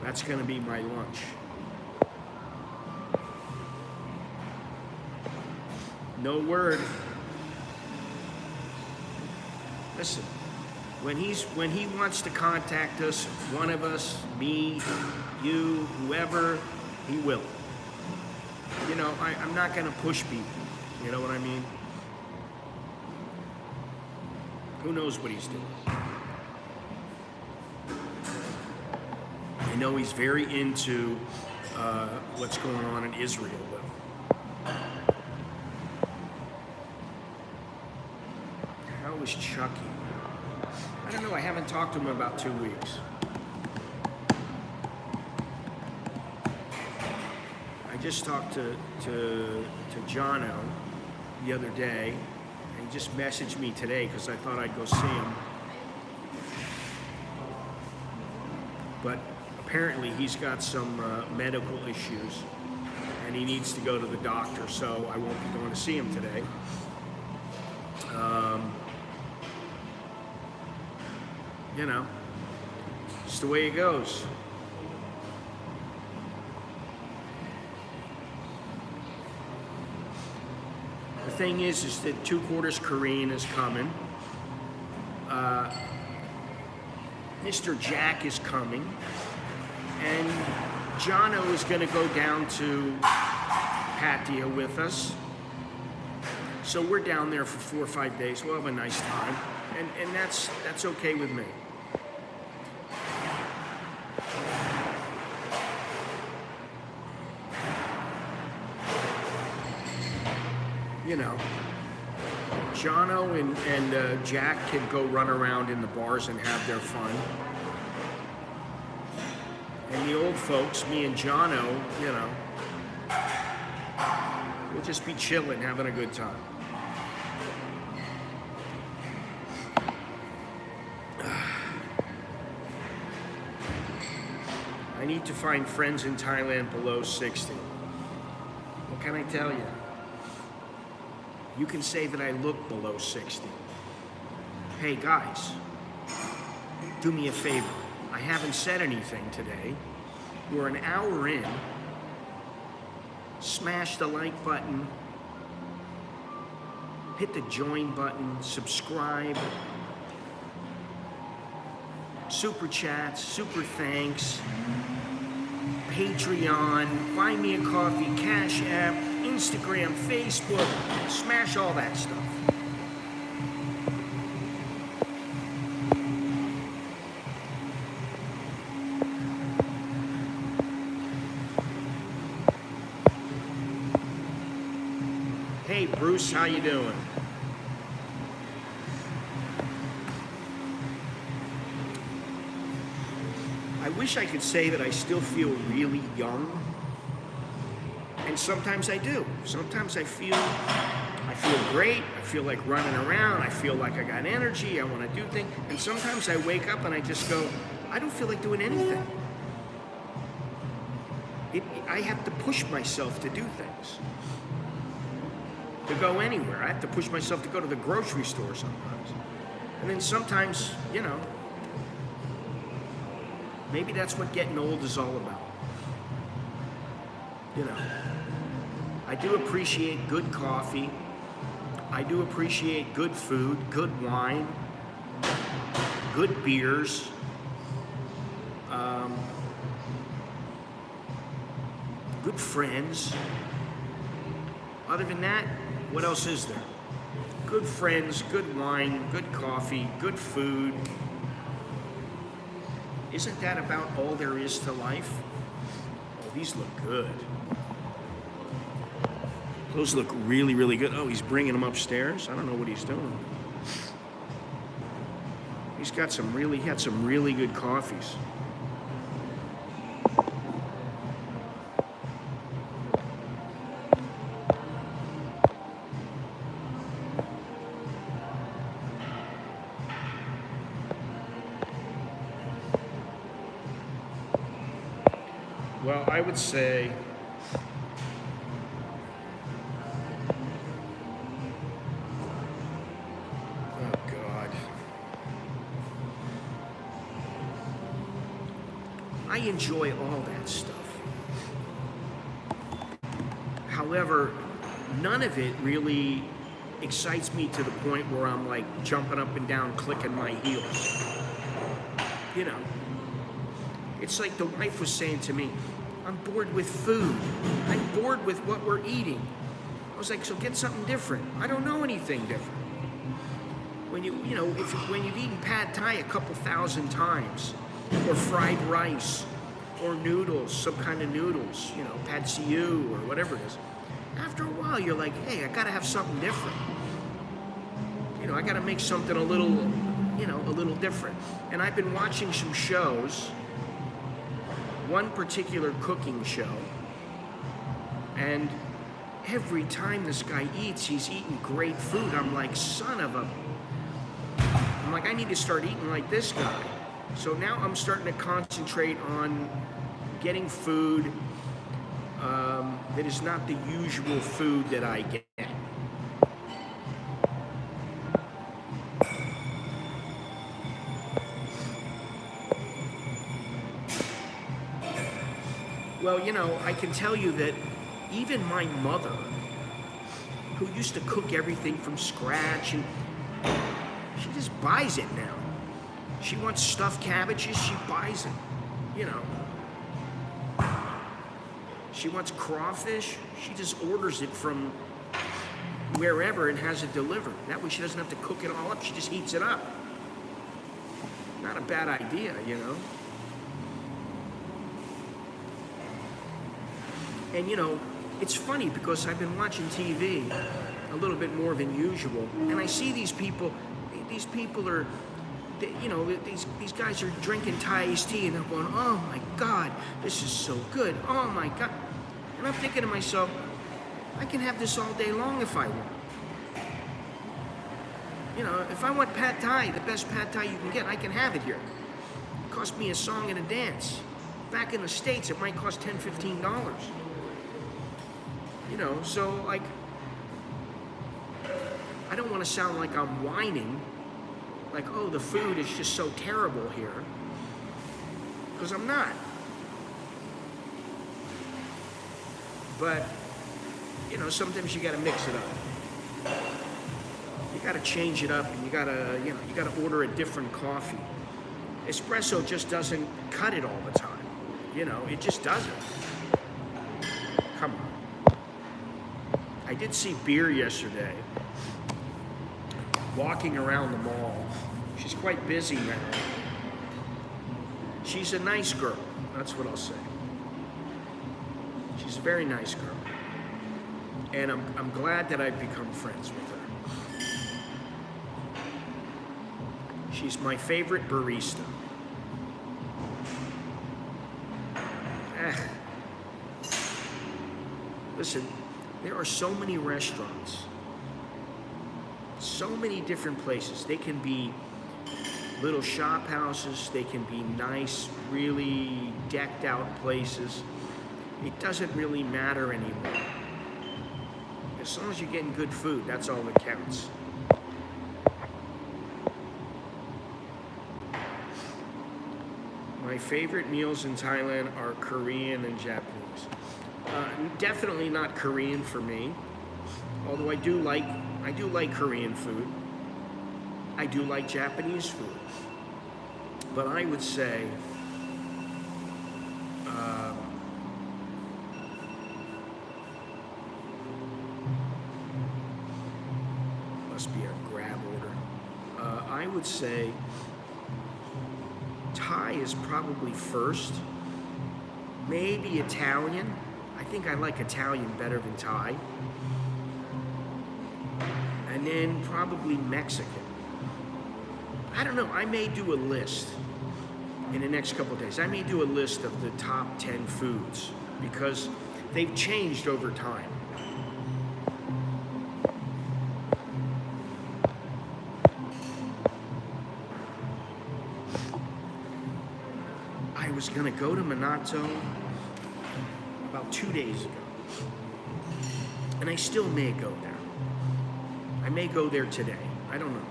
That's gonna be my lunch. No word. Listen, when he wants to contact us, one of us, me, you, whoever, he will. You know, I'm not gonna push people. You know what I mean? Who knows what he's doing? I know he's very into what's going on in Israel, though. How is Chucky? I don't know. I haven't talked to him in about 2 weeks. I just talked to Jono the other day. He just messaged me today because I thought I'd go see him. But apparently he's got some medical issues and he needs to go to the doctor, so I won't be going to see him today. You know, it's the way it goes. The thing is that 2 quarters Korean is coming. Mr. Jack is coming. And Jono is going to go down to Pattaya with us. So we're down there for 4 or 5 days. We'll have a nice time. And that's okay with me. You know, Jono and Jack can go run around in the bars and have their fun. And the old folks, me and Jono, you know, we'll just be chilling, having a good time. I need to find friends in Thailand below 60. What can I tell you? You can say that I look below 60. Hey guys, do me a favor. I haven't said anything today. We're an hour in. Smash the like button. Hit the join button. Subscribe. Super chats, super thanks. Patreon, buy me a coffee, CASHAPP, Instagram, Facebook, smash all that stuff. Hey Bruce, how you doing? I wish I could say that I still feel really young. And sometimes I do. Sometimes I feel great. I feel like running around. I feel like I got energy. I want to do things. And sometimes I wake up and I just go, I don't feel like doing anything. I have to push myself to do things. To go anywhere. I have to push myself to go to the grocery store sometimes. And then sometimes, you know, maybe that's what getting old is all about. You know, I do appreciate good coffee. I do appreciate good food, good wine, good beers. Good friends. Other than that, what else is there? Good friends, good wine, good coffee, good food. Isn't that about all there is to life? Oh, these look good. Those look really, really good. Oh, he's bringing them upstairs. I don't know what he's doing. He had some really good coffees. Well, I would say oh God. I enjoy all that stuff. However, none of it really excites me to the point where I'm like jumping up and down, clicking my heels. You know, it's like the wife was saying to me, I'm bored with food. I'm bored with what we're eating. I was like, so get something different. I don't know anything different. When when you've eaten pad thai a couple thousand times, or fried rice, or noodles, some kind of noodles, pad siu or whatever it is. After a while, you're like, hey, I gotta have something different. I gotta make something a little different. And I've been watching some shows, one particular cooking show, and every time this guy eats, he's eating great food. I'm like, I need to start eating like this guy. So now I'm starting to concentrate on getting food that is not the usual food that I get. Well, I can tell you that even my mother, who used to cook everything from scratch, and she just buys it now. She wants stuffed cabbages, she buys it, She wants crawfish, she just orders it from wherever and has it delivered. That way she doesn't have to cook it all up, she just heats it up. Not a bad idea, And it's funny because I've been watching TV a little bit more than usual, and I see these people are, these guys are drinking Thai iced tea, and they're going, oh my God, this is so good, oh my God. And I'm thinking to myself, I can have this all day long if I want. If I want pad thai, the best pad thai you can get, I can have it here. It cost me a song and a dance. Back in the States, it might cost $10, $15. So like, I don't want to sound like I'm whining, like, oh, the food is just so terrible here, because I'm not. But, sometimes you got to mix it up. You got to change it up, and you got to order a different coffee. Espresso just doesn't cut it all the time. It just doesn't. Come on. I did see Beer yesterday, walking around the mall. She's quite busy now. She's a nice girl, that's what I'll say. She's a very nice girl. And I'm glad that I've become friends with her. She's my favorite barista. Listen, there are so many restaurants, so many different places. They can be little shop houses, they can be nice, really decked out places. It doesn't really matter anymore. As long as you're getting good food, that's all that counts. My favorite meals in Thailand are Korean and Japanese. Definitely not Korean for me, although I do like Korean food. I do like Japanese food, but I would say must be a grab order. I would say Thai is probably first, maybe Italian. I think I like Italian better than Thai. And then probably Mexican. I don't know, I may do a list in the next couple of days. I may do a list of the top 10 foods because they've changed over time. I was gonna go to Minato about 2 days ago. And I still may go there. I may go there today. I don't know.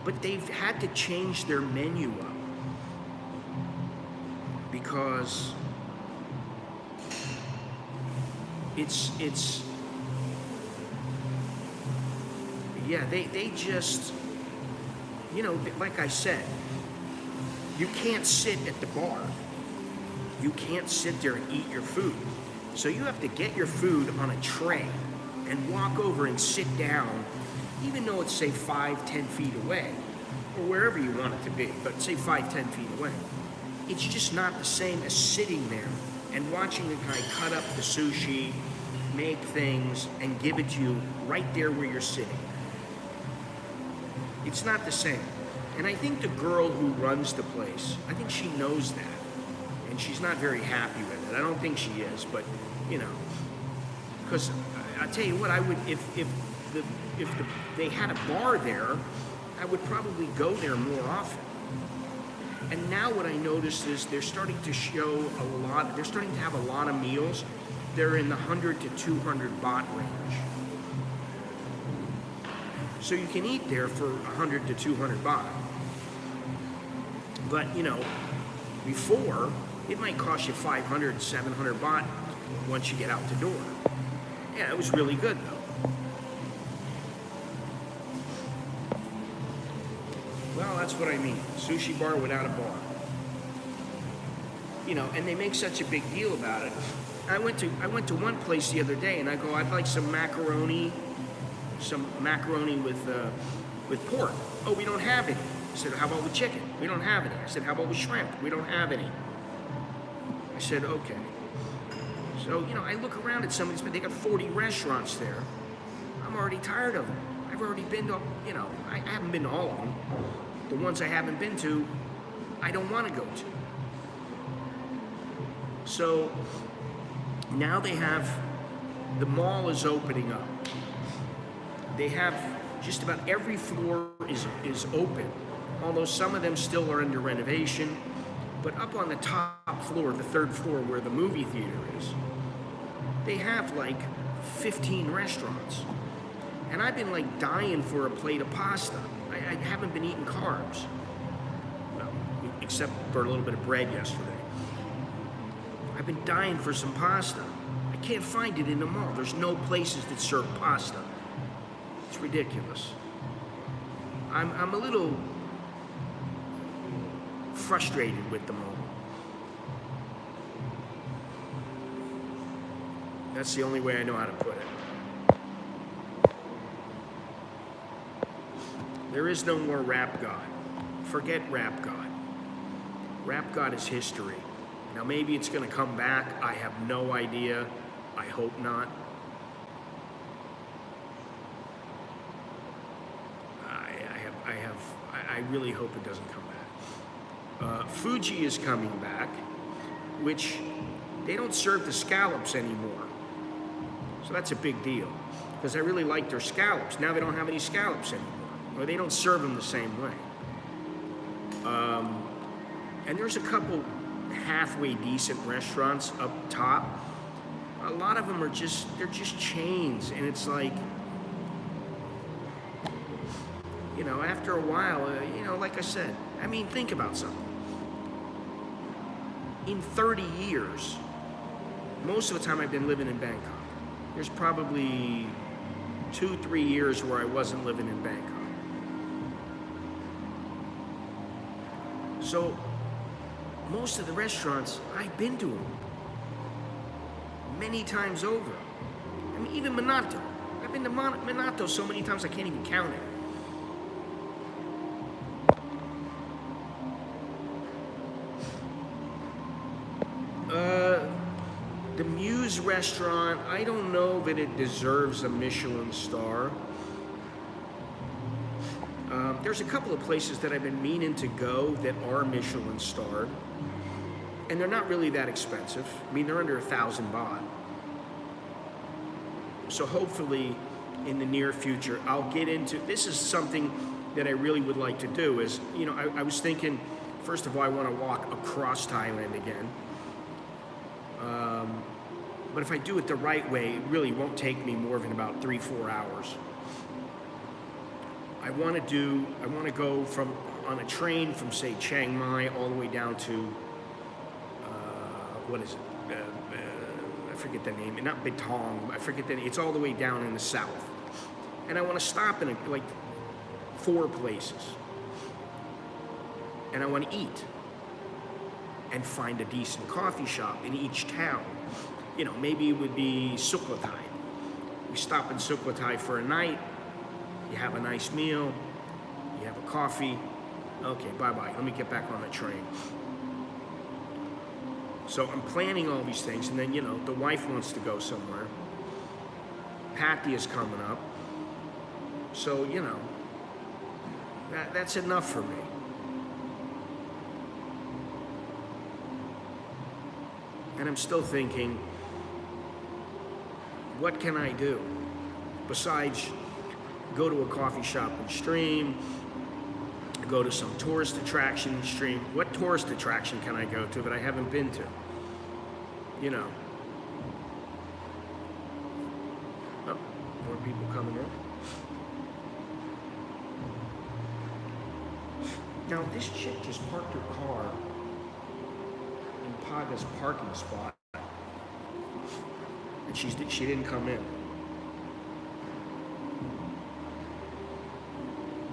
But they've had to change their menu up because it's yeah, they just, you know, like I said, you can't sit at the bar. You can't sit there and eat your food. So you have to get your food on a tray and walk over and sit down, even though it's, say, 5-10 feet away, or wherever you want it to be, but say 5-10 feet away. It's just not the same as sitting there and watching the guy cut up the sushi, make things, and give it to you right there where you're sitting. It's not the same. And I think the girl who runs the place, I think she knows that. And she's not very happy with it. I don't think she is, but, you know. Because I'll tell you what, I would, if they had a bar there, I would probably go there more often. And now what I noticed is they're starting to they're starting to have a lot of meals. They're in the 100 to 200 baht range. So you can eat there for 100 to 200 baht. But, you know, before, it might cost you 500, 700 baht once you get out the door. Yeah, it was really good, though. Well, that's what I mean. Sushi bar without a bar. You know, and they make such a big deal about it. I went to one place the other day, and I go, I'd like some macaroni with pork. Oh, we don't have any. I said, how about with chicken? We don't have any. I said, how about with shrimp? We don't have any. I said, okay. So, you know, I look around at some of these, but they got 40 restaurants there. I'm already tired of them. I've already been to, you know, I haven't been to all of them. The ones I haven't been to, I don't want to go to. So, now they have, the mall is opening up. They have just about every floor is open, although some of them still are under renovation. But up on the top floor, the third floor where the movie theater is, they have like 15 restaurants. And I've been like dying for a plate of pasta. I haven't been eating carbs. Well, except for a little bit of bread yesterday. I've been dying for some pasta. I can't find it in the mall. There's no places that serve pasta. It's ridiculous. I'm a little frustrated with the mall. That's the only way I know how to put it. There is no more Rap God. Forget Rap God. Rap God is history. Now maybe it's going to come back. I have no idea. I hope not. I really hope it doesn't come back. Fuji is coming back, which they don't serve the scallops anymore. So that's a big deal, because I really like their scallops. Now they don't have any scallops anymore, or they don't serve them the same way. And there's a couple halfway decent restaurants up top. A lot of them are they're just chains, and it's like, you know, after a while, you know, like I said, I mean, think about something. In 30 years, most of the time I've been living in Bangkok. There's probably 2-3 years where I wasn't living in Bangkok. So, most of the restaurants, I've been to them many times over. I mean, even Minato. I've been to Minato so many times I can't even count it. The Muse restaurant, I don't know that it deserves a Michelin star. There's a couple of places that I've been meaning to go that are Michelin starred, and they're not really that expensive. I mean, they're under 1,000 baht. So hopefully, in the near future, I'll get into, this is something that I really would like to do is, you know, I was thinking, first of all, I want to walk across Thailand again. But if I do it the right way, it really won't take me more than about 3-4 hours. I want to go on a train from, say, Chiang Mai all the way down to, what is it? I forget the name. Not Betong. I forget the name. It's all the way down in the south. And I want to stop in like 4 places. And I want to eat and find a decent coffee shop in each town. You know, maybe it would be Sukhumvit. We stop in Sukhumvit for a night. You have a nice meal. You have a coffee. Okay, bye-bye. Let me get back on the train. So I'm planning all these things, and then, you know, the wife wants to go somewhere. Patty is coming up. So, you know, that's enough for me. And I'm still thinking, what can I do besides go to a coffee shop and stream, go to some tourist attraction and stream? What tourist attraction can I go to that I haven't been to? You know. Oh, more people coming in. Now, this chick just parked her car in PAGA's parking spot, and she didn't come in.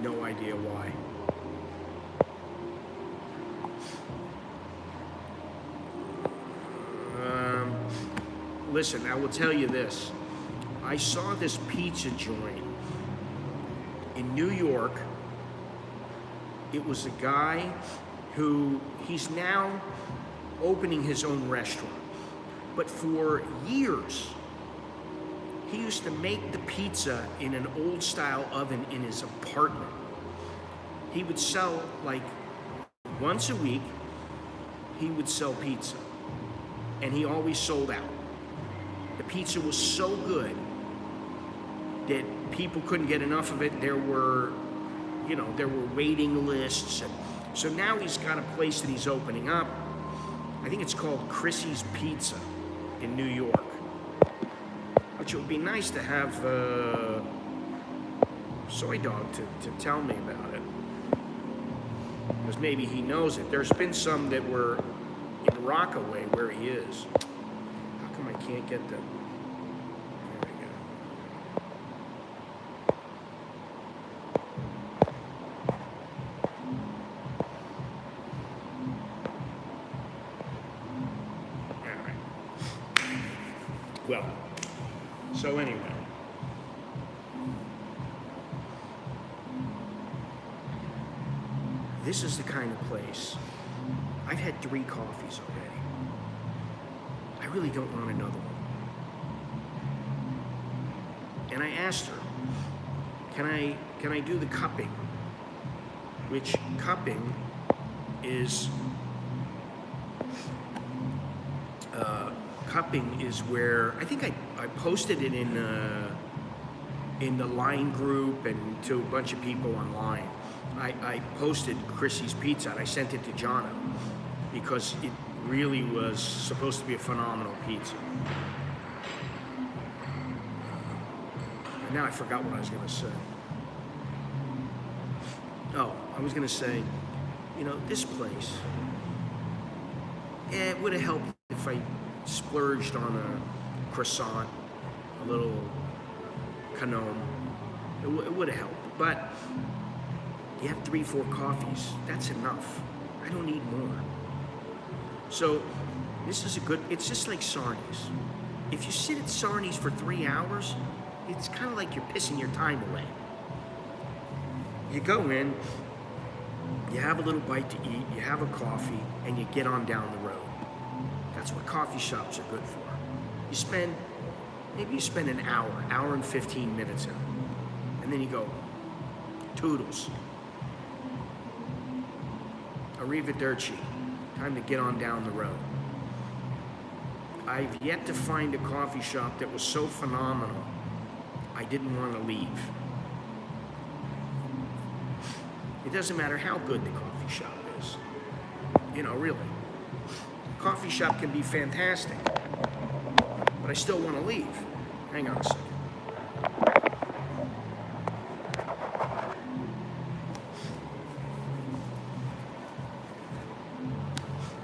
No idea why. Listen, I will tell you this. I saw this pizza joint in New York. It was a guy who, he's now opening his own restaurant. But for years, he used to make the pizza in an old style oven in his apartment. He would sell, like, once a week, he would sell pizza. And he always sold out. The pizza was so good that people couldn't get enough of it. There were waiting lists. And so now he's got a place that he's opening up. I think it's called Chrissy's Pizza in New York. Which it would be nice to have Soy Dog to tell me about it. Because maybe he knows it. There's been some that were in Rockaway where he is. How come I can't get the... There we go. All right. Well, so anyway. This is the kind of place. I've had 3 coffees already. I really don't want another one. And I asked her, can I do the cupping? Which cupping is where, I think I posted it in the line group and to a bunch of people online. I posted Chrissy's Pizza and I sent it to Jonna because it really was supposed to be a phenomenal pizza. And now I forgot what I was going to say. Oh, I was going to say, you know, this place, it would have helped if I splurged on a croissant, a little canome. It would have helped, but you have 3-4 coffees. That's enough. I don't need more. So this is it's just like Sarni's. If you sit at Sarni's for 3 hours, it's kind of like you're pissing your time away. You go in, you have a little bite to eat, you have a coffee, and you get on down the road. That's what coffee shops are good for. Maybe you spend an hour and 15 minutes in them. And then you go, toodles. Arrivederci. Time to get on down the road. I've yet to find a coffee shop that was so phenomenal, I didn't want to leave. It doesn't matter how good the coffee shop is. You know, really. Coffee shop can be fantastic. but I still want to leave. Hang on a second.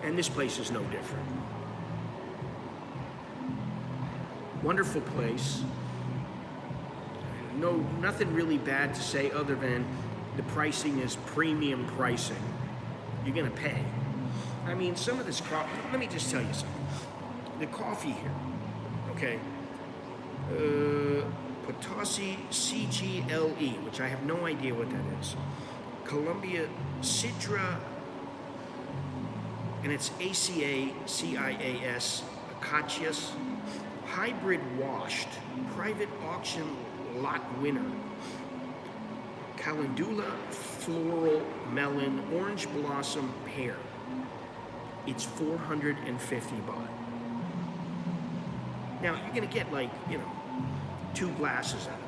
And this place is no different. Wonderful place. No, nothing really bad to say other than the pricing is premium pricing. You're gonna pay. I mean, some of this coffee, let me just tell you something. The coffee here, okay? Potosi CGLE, which I have no idea what that is. Columbia Citra, and it's ACACIAS, Acacias, hybrid washed, private auction lot winner. Calendula, floral, melon, orange blossom, pear. It's 450 baht. Now, you're gonna get like, 2 glasses out of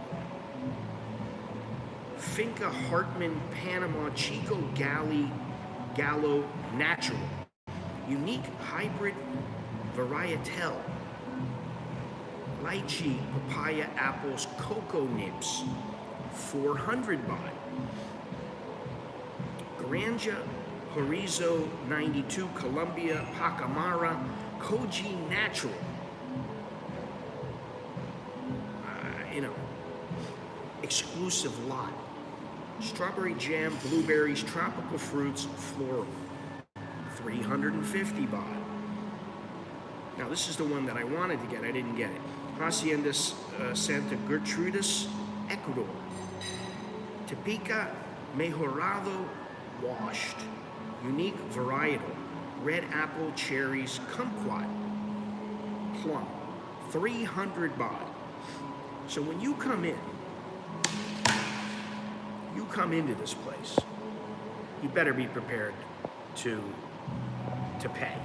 it. Finca Hartman Panama Chico Gallo Natural. Unique hybrid varietal. Lychee, papaya, apples, cocoa nibs. 400 baht. Granja Horizo 92, Colombia, Pachamara, Koji Natural. Exclusive lot. Strawberry jam, blueberries, tropical fruits, floral. 350 baht. Now this is the one that I wanted to get, I didn't get it. Haciendas Santa Gertrudis, Ecuador. Topeka Mejorado washed. Unique varietal. Red apple, cherries, kumquat. Plum. 300 baht. So when you come into this place, you better be prepared to pay.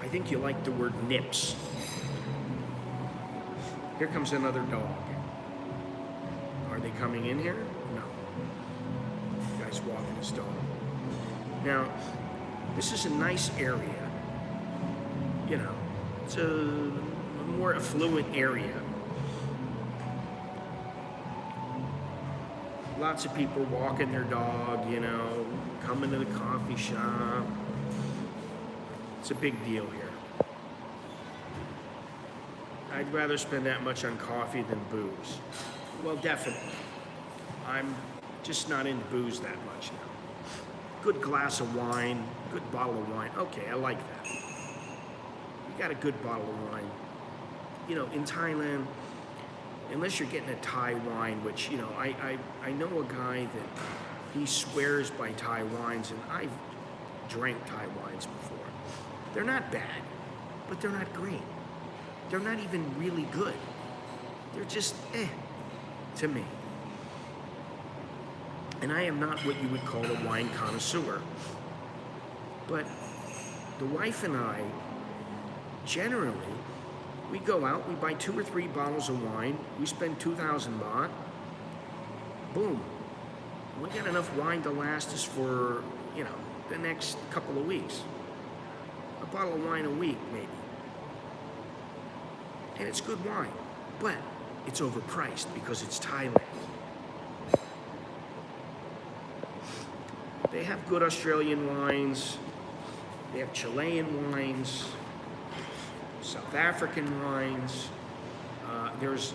I think you like the word nips. Here comes another dog. Are they coming in here? No. The guy's walking his dog. Now, this is a nice area. It's a more affluent area. Lots of people walking their dog, coming to the coffee shop. It's a big deal here. I'd rather spend that much on coffee than booze. Well, definitely. I'm just not into booze that much now. Good glass of wine, good bottle of wine. Okay, I like that. You got a good bottle of wine. In Thailand, unless you're getting a Thai wine, which, I know a guy that he swears by Thai wines, and I've drank Thai wines before. They're not bad, but they're not great. They're not even really good. They're just to me. And I am not what you would call a wine connoisseur. But the wife and I, generally, we go out, we buy 2 or 3 bottles of wine, we spend 2,000 baht, boom. We got enough wine to last us for, the next couple of weeks. A bottle of wine a week, maybe. And it's good wine, but it's overpriced because it's Thailand. They have good Australian wines, they have Chilean wines, South African wines. There's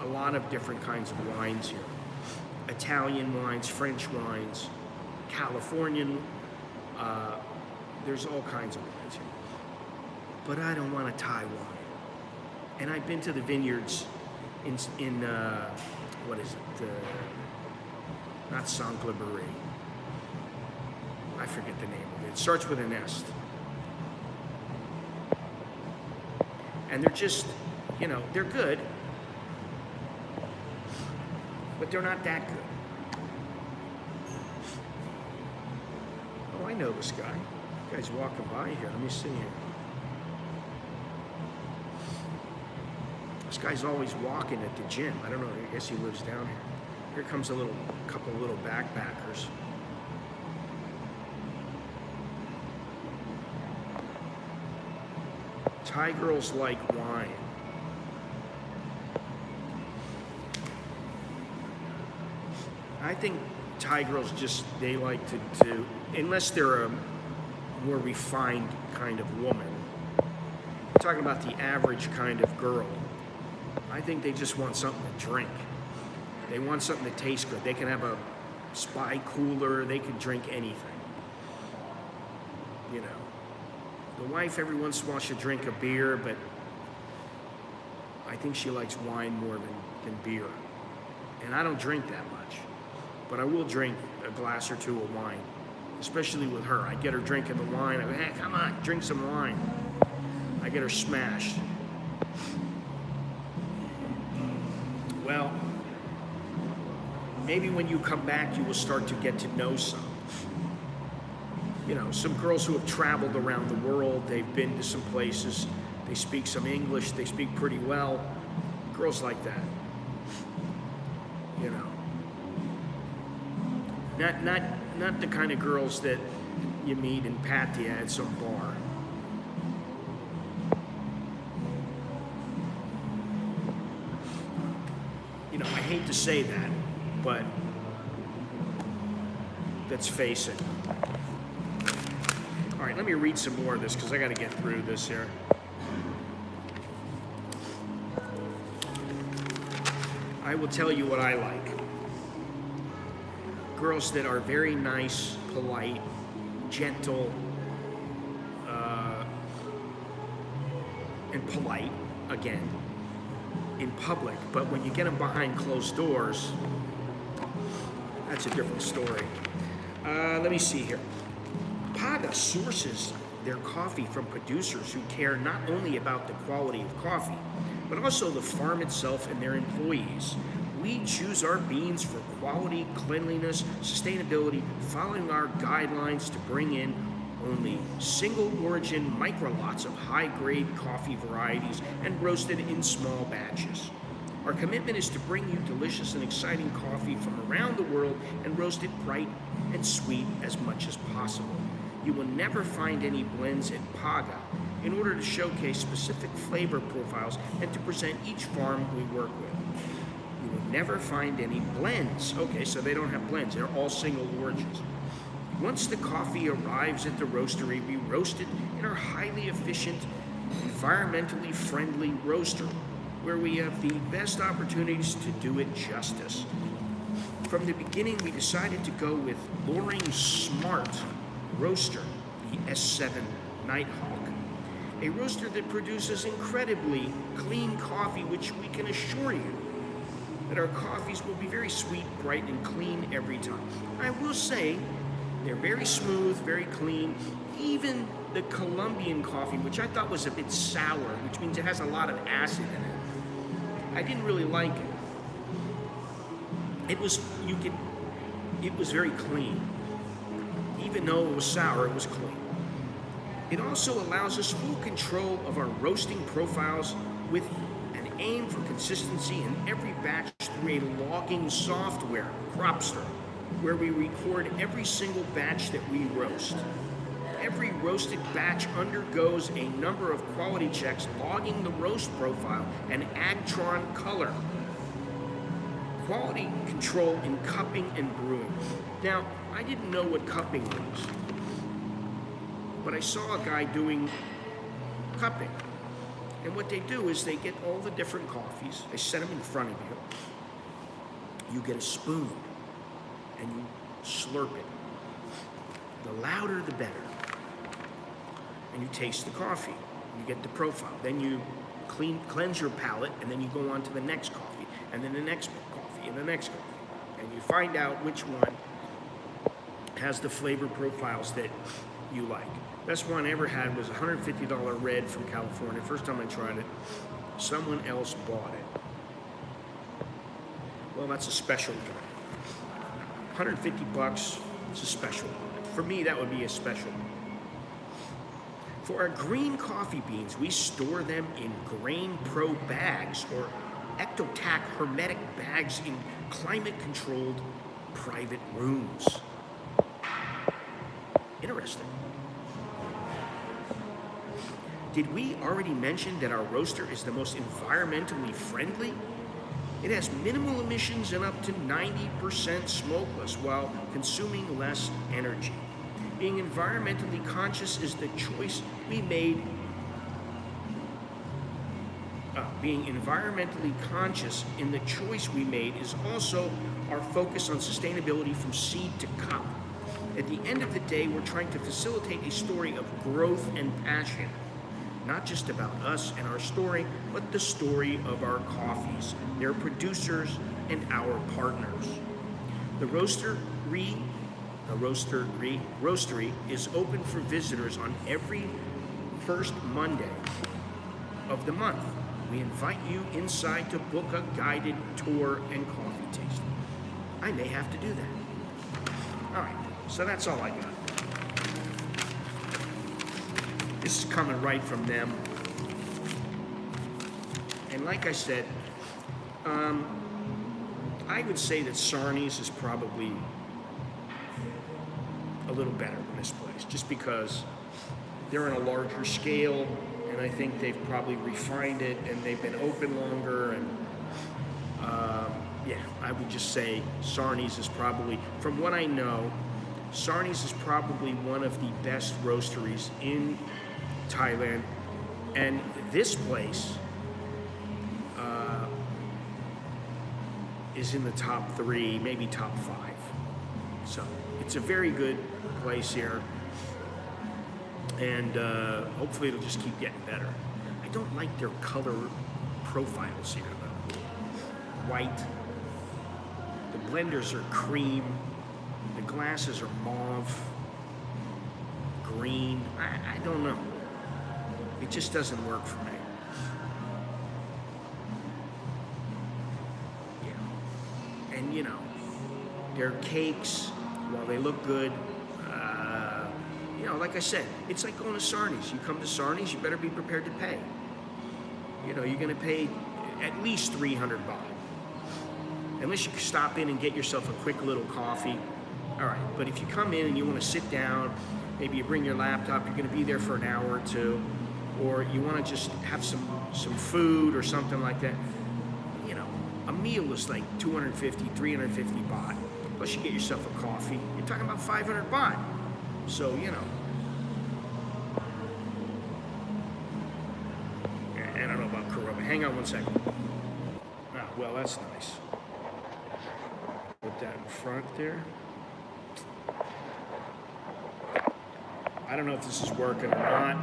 a lot of different kinds of wines here. Italian wines, French wines, Californian, there's all kinds of wines here. But I don't want a Thai wine. And I've been to the vineyards in what is it? Not Saint-Claude. I forget the name of it. It starts with an S. And they're just, they're good, but they're not that good. Oh, I know this guy. This guy's walking by here. Let me see here. This guy's always walking at the gym. I don't know, I guess he lives down here. Here comes a couple of little backpackers. Thai girls like wine. I think Thai girls they like to unless they're a more refined kind of woman. I'm talking about the average kind of girl. I think they just want something to drink. They want something that tastes good. They can have a spy cooler. They can drink anything. You know, the wife every once in a while should drink a beer, but I think she likes wine more than beer. And I don't drink that much, but I will drink a glass or two of wine, especially with her. I get her drinking the wine. I go, hey, come on, drink some wine. I get her smashed. Well, maybe when you come back, you will start to get to know some. You know, some girls who have traveled around the world, they've been to some places, they speak some English, they speak pretty well. Girls like that. You know. Not the kind of girls that you meet in Pattaya at some bar. You know, I hate to say that, but let's face it. All right, let me read some more of this because I got to get through this here. I will tell you what I like. Girls that are very nice, polite, gentle, and polite, again, in public. But when you get them behind closed doors, that's a different story. Let me see here. PAGA sources their coffee from producers who care not only about the quality of coffee, but also the farm itself and their employees. We choose our beans for quality, cleanliness, sustainability, following our guidelines to bring in only single origin microlots of high-grade coffee varieties and roasted in small batches. Our commitment is to bring you delicious and exciting coffee from around the world and roast it bright and sweet as much as possible. You will never find any blends at PAGA in order to showcase specific flavor profiles and to present each farm we work with. You will never find any blends. Okay, so they don't have blends. They're all single origins. Once the coffee arrives at the roastery, we roast it in our highly efficient, environmentally friendly roaster, where we have the best opportunities to do it justice. From the beginning, we decided to go with Loring Smart Roaster, the S7 Nighthawk, a roaster that produces incredibly clean coffee, which we can assure you that our coffees will be very sweet, bright, and clean every time. I will say they're very smooth, very clean. Even the Colombian coffee, which I thought was a bit sour, which means it has a lot of acid in it, I didn't really like it. It was very clean. Even though it was sour, it was clean. It also allows us full control of our roasting profiles with an aim for consistency in every batch through a logging software, Cropster, where we record every single batch that we roast. Every roasted batch undergoes a number of quality checks, logging the roast profile and Agtron color. Quality control in cupping and brewing. Now, I didn't know what cupping was, but I saw a guy doing cupping. And what they do is they get all the different coffees, they set them in front of you. You get a spoon and you slurp it. The louder, the better. And you taste the coffee. You get the profile. Then you cleanse your palate, and then you go on to the next coffee, and then the next coffee, and the next coffee. And you find out which one has the flavor profiles that you like. Best one I ever had was a $150 red from California. First time I tried it, someone else bought it. Well, that's a special one. $150, it's a special one. For me, that would be a special one. For our green coffee beans, we store them in Grain Pro bags or Ectotac hermetic bags in climate-controlled private rooms. Interesting. did we already mention that our roaster is the most environmentally friendly? It has minimal emissions and up to 90% smokeless while consuming less energy. Being environmentally conscious is the choice we made. Being environmentally conscious in the choice we made is also our focus on sustainability from seed to cup. At the end of the day, we're trying to facilitate a story of growth and passion. Not just about us and our story, but the story of our coffees, their producers, and our partners. The roastery is open for visitors on every first Monday of the month. We invite you inside to book a guided tour and coffee tasting. I may have to do that. All right, so that's all I got. This is coming right from them. And like I said, I would say that Sarni's is probably a little better than this place, just because they're on a larger scale, and I think they've probably refined it, and they've been open longer, and yeah, I would just say Sarni's is probably, from what I know, Sarni's is probably one of the best roasteries in Thailand, and this place is in the top 3, maybe top 5. So it's a very good place here, and hopefully it'll just keep getting better. I don't like their color profiles here though. White, the blenders are cream, the glasses are mauve, green. I don't know. It just doesn't work for me. Yeah. And you know, their cakes, while they look good, you know, like I said, it's like going to Sarni's. You come to Sarni's, you better be prepared to pay. You know, you're going to pay at least 300 baht. Unless you stop in and get yourself a quick little coffee. All right, but if you come in and you want to sit down, maybe you bring your laptop, you're going to be there for an hour or two, or you want to just have some food or something like that, you know, a meal is like 250, 350 baht. Plus you get yourself a coffee, you're talking about 500 baht. So, you know. I don't know about Kuroba. Hang on one second. Ah, well, that's nice. Put that in front there. I don't know if this is working or not.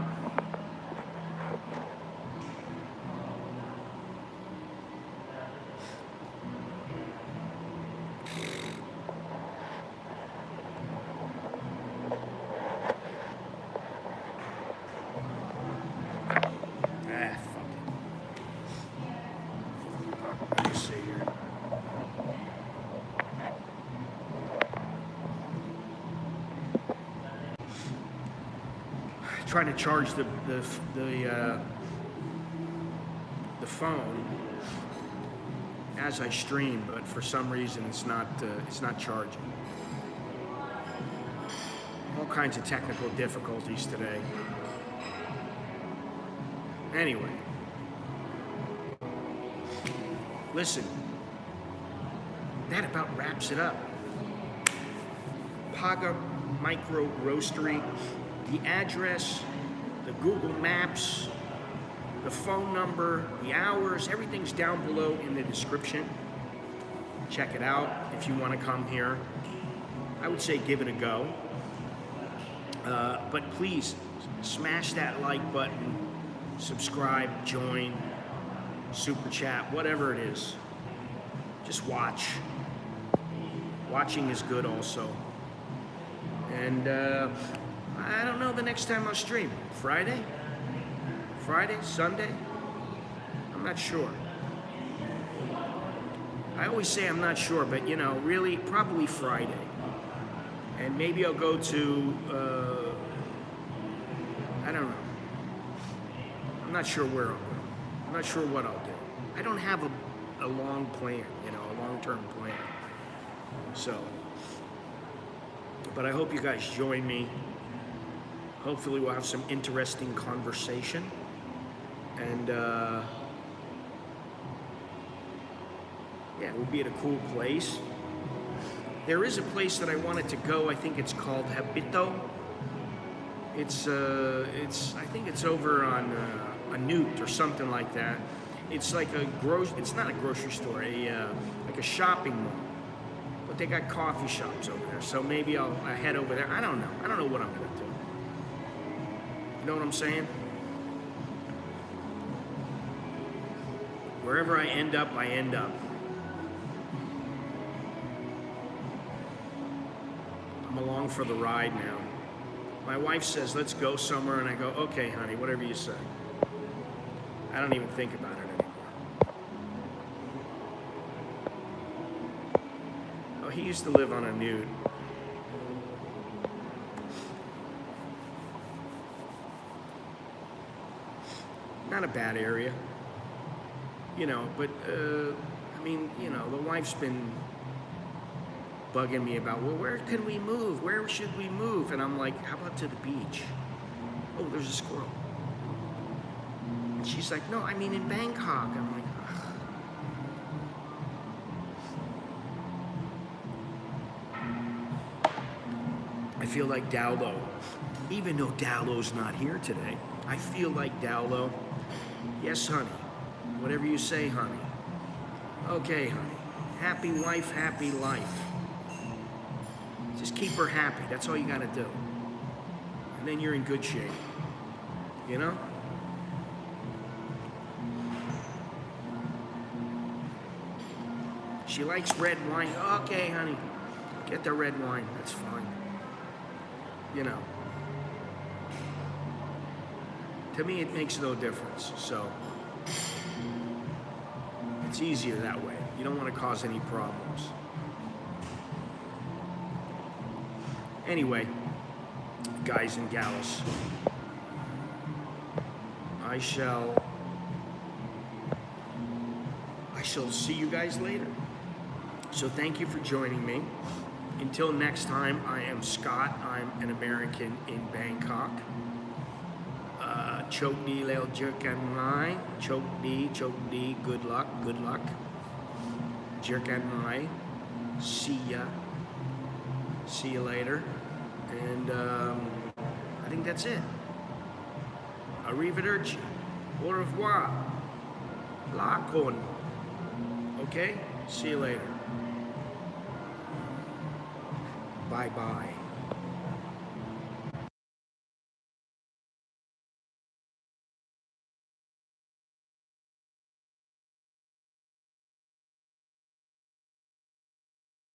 Trying to charge the phone as I stream, but for some reason it's not charging. All kinds of technical difficulties today. Anyway, listen, that about wraps it up. PAGA Microroastery. The address, the Google Maps, the phone number, the hours, everything's down below in the description. Check it out if you want to come here. I would say give it a go. But please, smash that like button, subscribe, join, super chat, whatever it is. Just watch. Watching is good also. And I don't know the next time I'll stream. Friday? Sunday? I'm not sure. I always say I'm not sure, but you know, really, probably Friday. And maybe I'll go to, I don't know. I'm not sure where I'll go. I'm not sure what I'll do. I don't have a long plan, you know, a long-term plan. So, but I hope you guys join me. Hopefully we'll have some interesting conversation. And yeah, we'll be at a cool place. There is a place that I wanted to go. I think it's called Habito. It's I think it's over on a Newt or something like that. It's like it's not a grocery store, like a shopping mall. But they got coffee shops over there. So maybe I'll head over there. I don't know. I don't know what I'm gonna do. You know what I'm saying? Wherever I end up, I end up. I'm along for the ride now. My wife says, let's go somewhere, and I go, okay, honey, whatever you say. I don't even think about it anymore. Oh, he used to live on a nude. Not a bad area. You know, but, I mean, you know, the wife's been bugging me about, well, where can we move? Where should we move? And I'm like, how about to the beach? Oh, there's a squirrel. And she's like, no, I mean in Bangkok. I'm like, ugh. I feel like Dowlo. Even though Dowlo's not here today, I feel like Dowlo. Yes, honey. Whatever you say, honey. Okay, honey. Happy wife, happy life. Just keep her happy. That's all you gotta do. And then you're in good shape. You know? She likes red wine. Okay, honey. Get the red wine. That's fine. You know. To me, it makes no difference. So, it's easier that way. You don't want to cause any problems. Anyway, guys and gals, I shall see you guys later. So thank you for joining me. Until next time, I am Scott. I'm an American in Bangkok. Chok di leo jerkan mai. Chok di, good luck. Jerkan mai. See ya. See you later. And I think that's it. Arrivederci. Au revoir. Lakon. Okay? See you later. Bye-bye.